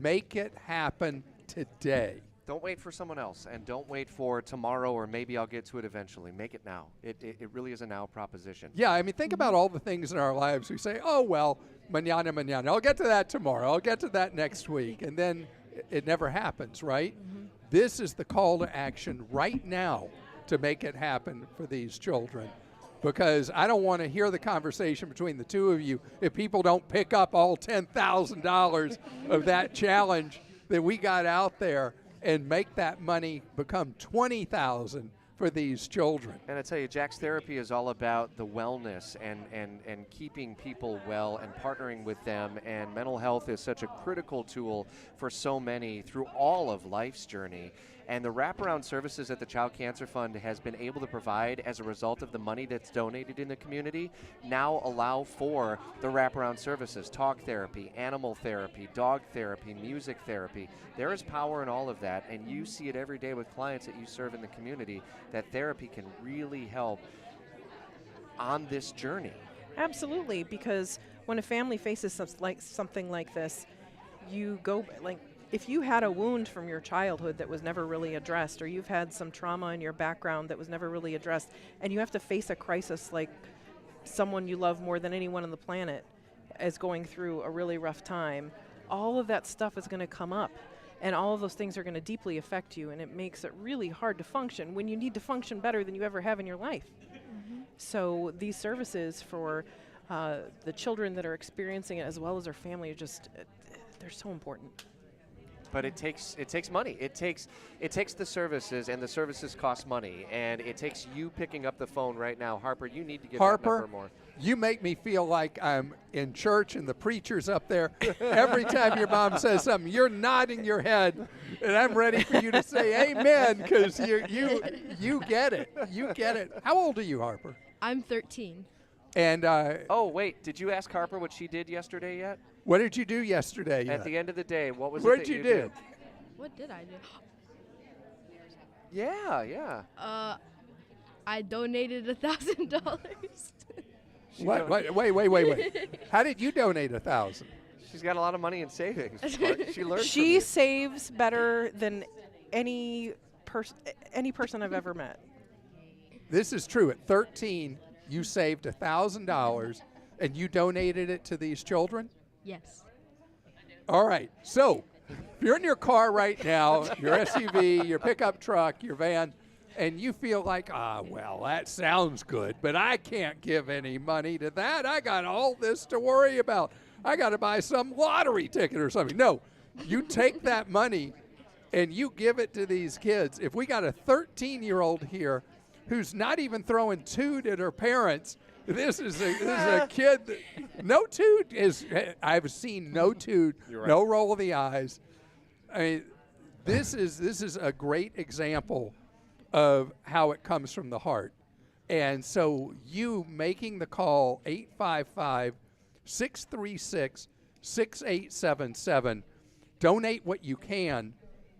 Make it happen today. Don't wait for someone else, and don't wait for tomorrow or maybe I'll get to it eventually. Make it now. It really is a now proposition. Yeah, I mean, think about all the things in our lives. We say, oh, well, mañana. I'll get to that tomorrow. I'll get to that next week. And then it never happens, right? Mm-hmm. This is the call to action right now to make it happen for these children. Because I don't want to hear the conversation between the two of you if people don't pick up all $10,000 of that challenge that we got out there and make that money become $20,000 for these children. And I tell you, Jack's Therapy is all about the wellness and keeping people well and partnering with them. And mental health is such a critical tool for so many through all of life's journey. And the wraparound services that the Child Cancer Fund has been able to provide as a result of the money that's donated in the community now allow for the wraparound services, talk therapy, animal therapy, dog therapy, music therapy. There is power in all of that, and you see it every day with clients that you serve in the community, that therapy can really help on this journey. Absolutely, because when a family faces something like this, you go, like, if you had a wound from your childhood that was never really addressed, or you've had some trauma in your background that was never really addressed, and you have to face a crisis like someone you love more than anyone on the planet is going through a really rough time, all of that stuff is going to come up, and all of those things are going to deeply affect you, and it makes it really hard to function when you need to function better than you ever have in your life. Mm-hmm. So these services for the children that are experiencing it as well as their family are just, they're so important. But it takes money. It takes the services, and the services cost money. And it takes you picking up the phone right now. Harper, you need to get that number more. You make me feel like I'm in church and the preacher's up there. Every time your mom says something, you're nodding your head, and I'm ready for you to say amen, because you get it. You get it. How old are you, Harper? I'm 13. And oh, wait, did you ask Harper what she did yesterday yet? What did you do yesterday? At the end of the day, what was what it that did you do? did? What did I do? Yeah. I donated $1,000. Wait. How did you donate $1,000? She's got a lot of money in savings. She learned. She saves better than any person I've ever met. This is true. At 13, you saved $1,000, and you donated it to these children? Yes. All right. So if you're in your car right now, your SUV, your pickup truck, your van, and you feel like, well, that sounds good, but I can't give any money to that. I got all this to worry about. I got to buy some lottery ticket or something. No, you take that money and you give it to these kids. If we got a 13-year-old here who's not even throwing toot at her parents, this is a kid that no toot is. I've seen no toot, right. No roll of the eyes. I mean, this is a great example of how it comes from the heart. And so you making the call, 855-636-6877, donate what you can,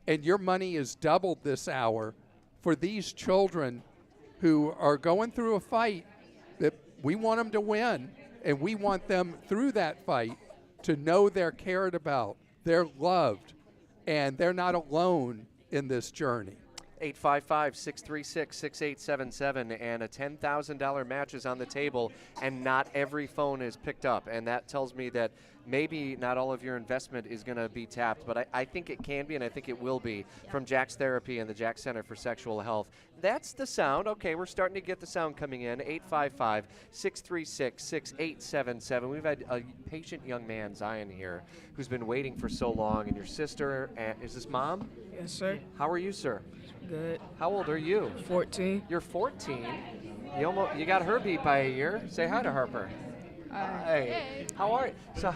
and your money is doubled this hour for these children who are going through a fight that we want them to win, and we want them through that fight to know they're cared about, they're loved, and they're not alone in this journey. 855-636-6877, and a $10,000 match is on the table, and not every phone is picked up. And that tells me that maybe not all of your investment is going to be tapped, but I think it can be, and I think it will be, from Jack's Therapy and the Jack Center for Sexual Health. That's the sound. Okay, we're starting to get the sound coming in. 855-636-6877. We've had a patient young man, Zion, here, who's been waiting for so long. And your sister, is this Mom? Yes, sir. How are you, sir? Good. How old are you? 14. You're 14? You got her beat by a year. Say hi to Harper. Hey. How are you? So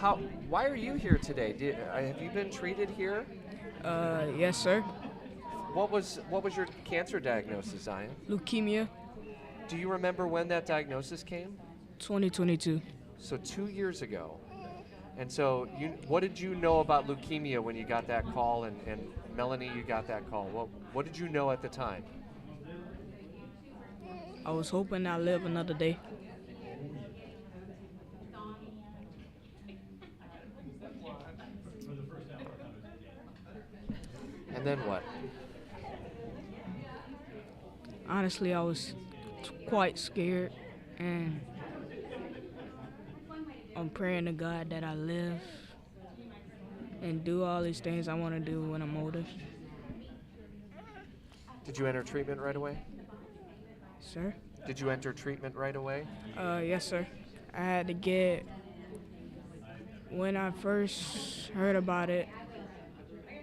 why are you here today? Have you been treated here? Yes, sir. What was your cancer diagnosis, Zion? Leukemia. Do you remember when that diagnosis came? 2022. So 2 years ago. And so what did you know about leukemia when you got that call? And Melanie, you got that call. What did you know at the time? I was hoping I'd live another day. And then what? Honestly, I was quite scared, and I'm praying to God that I live and do all these things I want to do when I'm older. Did you enter treatment right away? Sir? Did you enter treatment right away? Yes, sir. I had to get, when I first heard about it,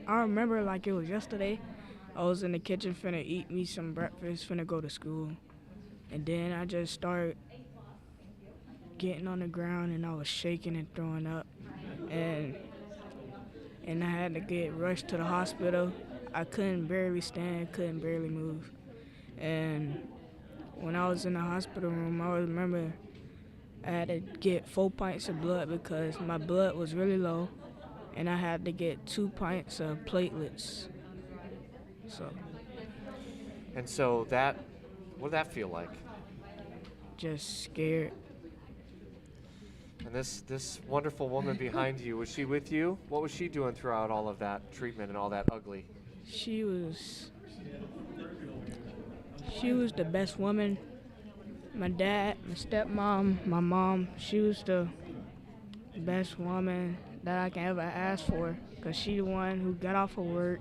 I remember like it was yesterday. I was in the kitchen finna eat me some breakfast, finna go to school. And then I just started getting on the ground and I was shaking and throwing up. And I had to get rushed to the hospital. I couldn't barely stand, couldn't barely move. And when I was in the hospital room, I remember I had to get 4 pints of blood because my blood was really low, and I had to get 2 pints of platelets. And so what did that feel like? Just scared. And this wonderful woman behind you, was she with you? What was she doing throughout all of that treatment and all that ugly? She was the best woman. My dad, my stepmom, my mom, she was the best woman that I can ever ask for, because she the one who got off of work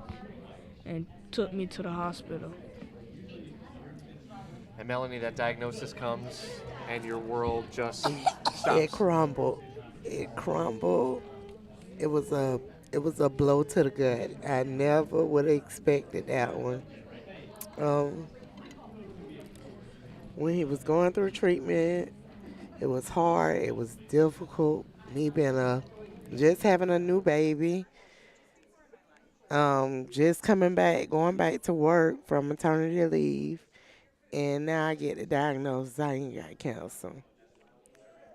and took me to the hospital. And Melanie, that diagnosis comes and your world just stops. It crumbled. It crumbled. It was a blow to the gut. I never would have expected that one. When he was going through treatment, it was hard. It was difficult. Me being just having a new baby, just going back to work from maternity leave, and now I get the diagnosis I ain't got cancer.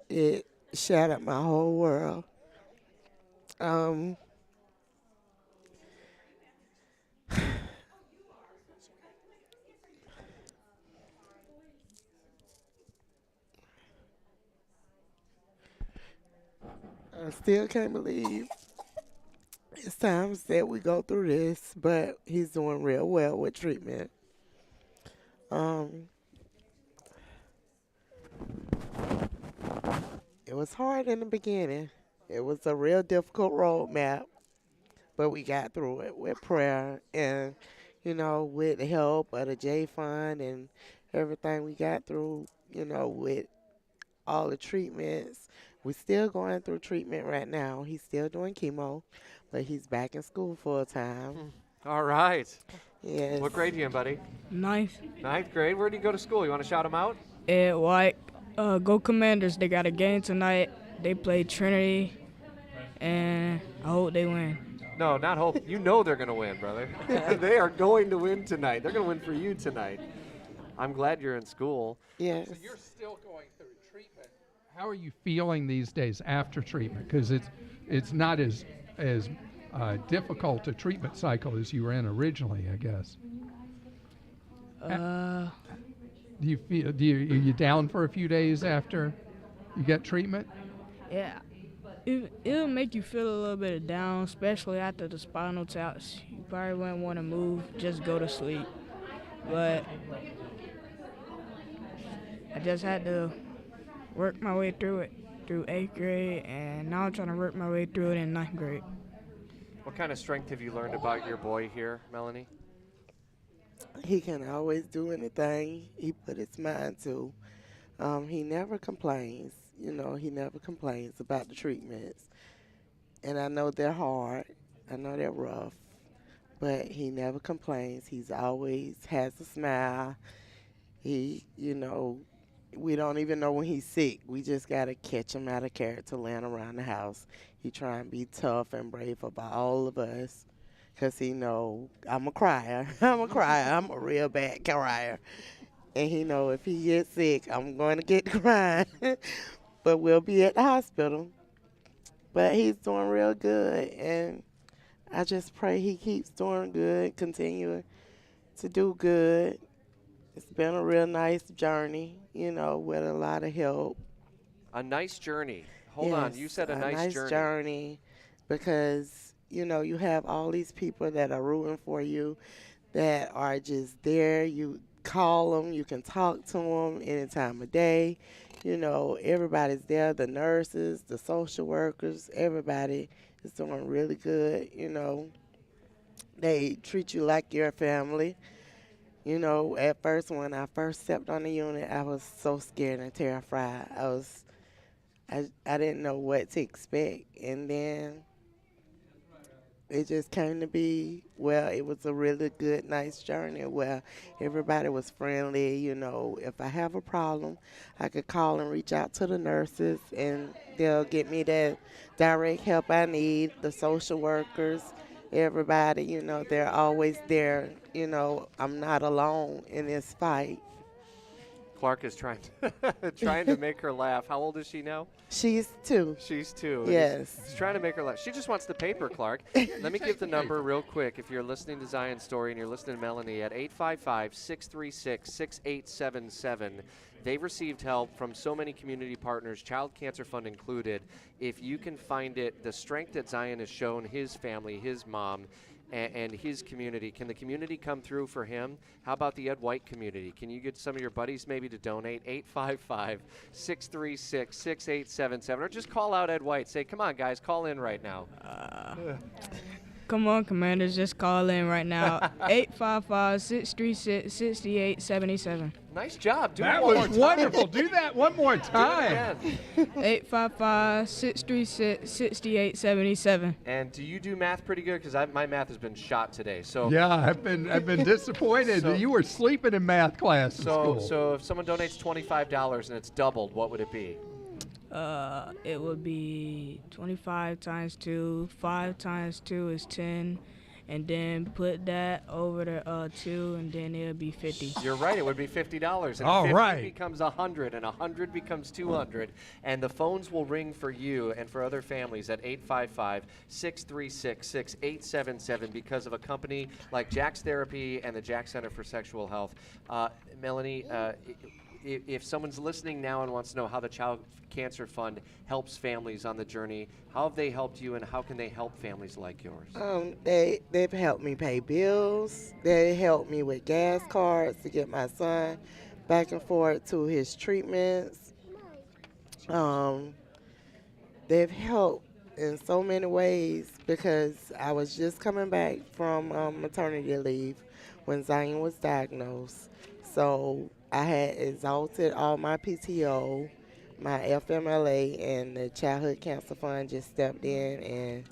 It shattered my whole world. I still can't believe it's times that we go through this, but he's doing real well with treatment. It was hard in the beginning. It was a real difficult roadmap, but we got through it with prayer and, with the help of the J Fund and everything we got through, with all the treatments. We're still going through treatment right now. He's still doing chemo, but he's back in school full time. All right. Yes. What grade are you in, buddy? Ninth. Ninth grade. Where do you go to school? You want to shout him out? Go Commanders. They got a game tonight. They play Trinity, and I hope they win. No, not hope. You know they're going to win, brother. They are going to win tonight. They're going to win for you tonight. I'm glad you're in school. Yes. So you're still going through treatment. How are you feeling these days after treatment? Because it's not as difficult a treatment cycle as you were in originally, I guess. Are you down for a few days after you get treatment? Yeah. It'll make you feel a little bit down, especially after the spinal taps. You probably wouldn't want to move, just go to sleep. But I just had to work my way through it, through 8th grade, and now I'm trying to work my way through it in 9th grade. What kind of strength have you learned about your boy here, Melanie? He can always do anything he put his mind to. He never complains. He never complains about the treatments. And I know they're hard. I know they're rough. But he never complains. He's always has a smile. He, we don't even know when he's sick. We just got to catch him out of character laying around the house. He try and be tough and brave about all of us. Because he know I'm a crier. I'm a real bad crier. And he know if he gets sick, I'm going to get crying. But we'll be at the hospital. But he's doing real good. And I just pray he keeps doing good, continuing to do good. It's been a real nice journey, you know, with a lot of help. A nice journey. Hold on. You said a nice journey because, you know, you have all these people that are rooting for you that are just there. You call them. You can talk to them any time of day. You know, everybody's there, the nurses, the social workers, everybody is doing really good, you know. They treat you like your family. You know, at first, when I first stepped on the unit, I was so scared and terrified. I didn't know what to expect. And then it just came to be, well, it was a really good, nice journey where everybody was friendly. You know, if I have a problem, I could call and reach out to the nurses, and they'll get me the direct help I need, the social workers. Everybody, you know, they're always there. You know, I'm not alone in this fight. Clark is trying to make her laugh. How old is she now? She's 2. She's 2. Yes. He's trying to make her laugh. She just wants the paper, Clark. Let me give the number real quick. If you're listening to Zion's story and you're listening to Melanie at 855-636-6877. They've received help from so many community partners, Child Cancer Fund included. If you can find it, the strength that Zion has shown his family, his mom, and his community. Can the community come through for him? How about the Ed White community? Can you get some of your buddies maybe to donate? 855-636-6877. Or just call out Ed White. Say, come on, guys, call in right now. Come on, Commanders, just call in right now. 855-636-6877. Nice job. Do that it one was more time. wonderful. Do that one more time. 855-636-6877. And do you do math pretty good? Because my math has been shot today. So yeah, I've been disappointed. You were sleeping in math class in school. So if someone donates $25 and it's doubled, what would it be? It would be 25 times 2. 5 times 2 is 10. And then put that over the 2, and then it'll be 50. You're right. It would be $50. And All 50 right. becomes 100, and 100 becomes 200. And the phones will ring for you and for other families at 855-636-6877 because of a company like Jack's Therapy and the Jack Center for Sexual Health. Melanie, if someone's listening now and wants to know how the Child Cancer Fund helps families on the journey, how have they helped you and how can they help families like yours? They've helped me pay bills. They helped me with gas cards to get my son back and forth to his treatments. They've helped in so many ways because I was just coming back from maternity leave when Zion was diagnosed. So I had exhausted all my PTO, my FMLA, and the Childhood Cancer Fund just stepped in and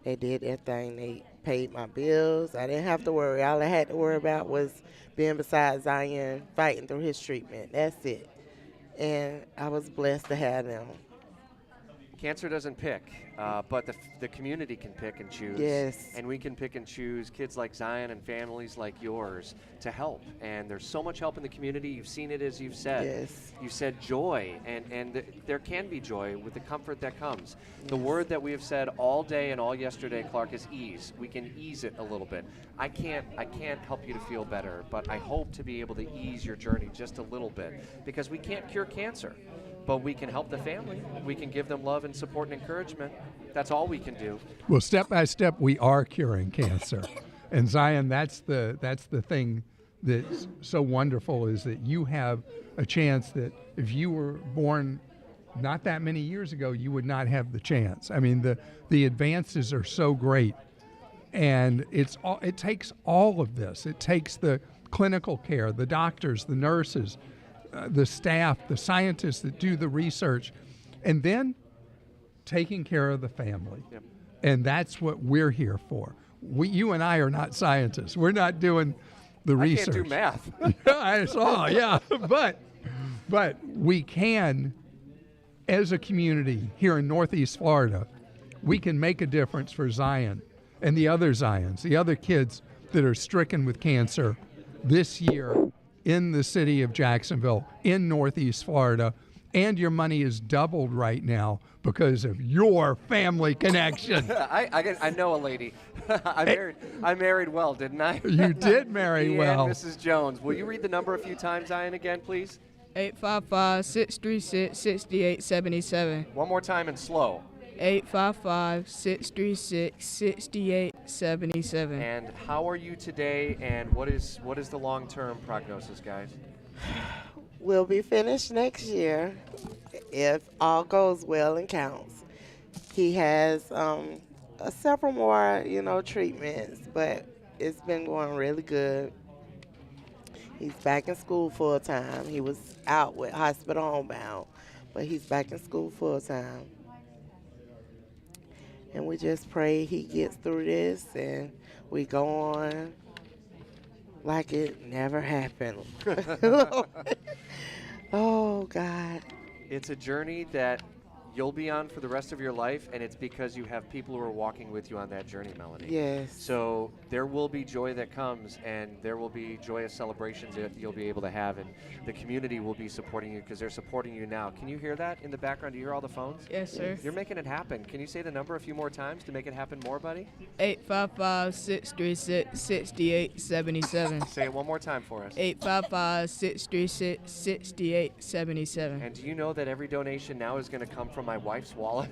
they did their thing. They paid my bills. I didn't have to worry. All I had to worry about was being beside Zion, fighting through his treatment. That's it. And I was blessed to have them. Cancer doesn't pick, but the community can pick and choose. Yes. And we can pick and choose kids like Zion and families like yours to help. And there's so much help in the community. You've seen it, as you've said. Yes. You said joy, and there can be joy with the comfort that comes. The word that we have said all day and all yesterday, Clark, is ease. We can ease it a little bit. I can't help you to feel better, but I hope to be able to ease your journey just a little bit because we can't cure cancer. But we can help the family. We can give them love and support and encouragement. That's all we can do. Well, step by step, we are curing cancer. And Zion, that's the thing that's so wonderful is that you have a chance that if you were born not that many years ago, you would not have the chance. I mean, the advances are so great. And it takes all of this. It takes the clinical care, the doctors, the nurses, the staff, the scientists that do the research, and then taking care of the family. Yep. And that's what we're here for. You and I are not scientists. We're not doing the research. I can't do math. I saw, yeah. But we can, as a community here in Northeast Florida, we can make a difference for Zion and the other Zions, the other kids that are stricken with cancer this year in the city of Jacksonville, in Northeast Florida, and your money is doubled right now because of your family connection. I know a lady. I married well, didn't I? You did marry well. And Mrs. Jones. Will you read the number a few times, Ian, again, please? 855-636-6877. One more time and slow. 855-636-6877. And how are you today, and what is the long-term prognosis, guys? We'll be finished next year if all goes well and counts. He has several more, treatments, but it's been going really good. He's back in school full time. He was out with hospital homebound, but he's back in school full time. And we just pray he gets through this and we go on like it never happened. Oh, God. It's a journey that you'll be on for the rest of your life, and it's because you have people who are walking with you on that journey, Melanie. Yes. So there will be joy that comes, and there will be joyous celebrations that you'll be able to have, and the community will be supporting you because they're supporting you now. Can you hear that in the background? Do you hear all the phones? Yes, sir. You're making it happen. Can you say the number a few more times to make it happen more, buddy? 855-636-6877. Say it one more time for us. 855-636-6877. And do you know that every donation now is going to come from my wife's wallet?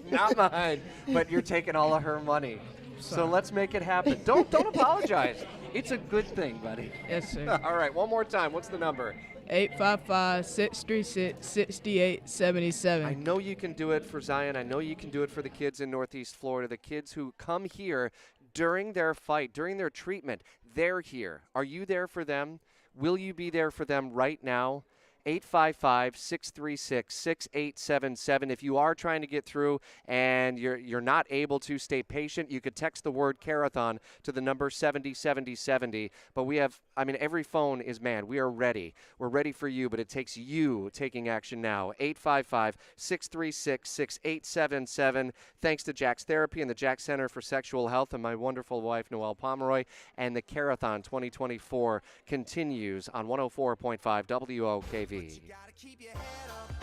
Not mine, but you're taking all of her money. So let's make it happen. Don't apologize. It's a good thing, buddy. Yes, sir. All right, one more time. What's the number? 855-636-6877. I know you can do it for Zion. I know you can do it for the kids in Northeast Florida, the kids who come here during their fight, during their treatment. They're here. Are you there for them? Will you be there for them right now? 855-636-6877. If you are trying to get through and you're not able to, stay patient. You could text the word Care-A-Thon to the number 707070. But we have, every phone is manned. We are ready. We're ready for you, but it takes you taking action now. 855-636-6877. Thanks to Jack's Therapy and the Jack Center for Sexual Health and my wonderful wife, Noelle Pomeroy. And the Care-A-Thon 2024 continues on 104.5 WOKV. But you gotta keep your head up.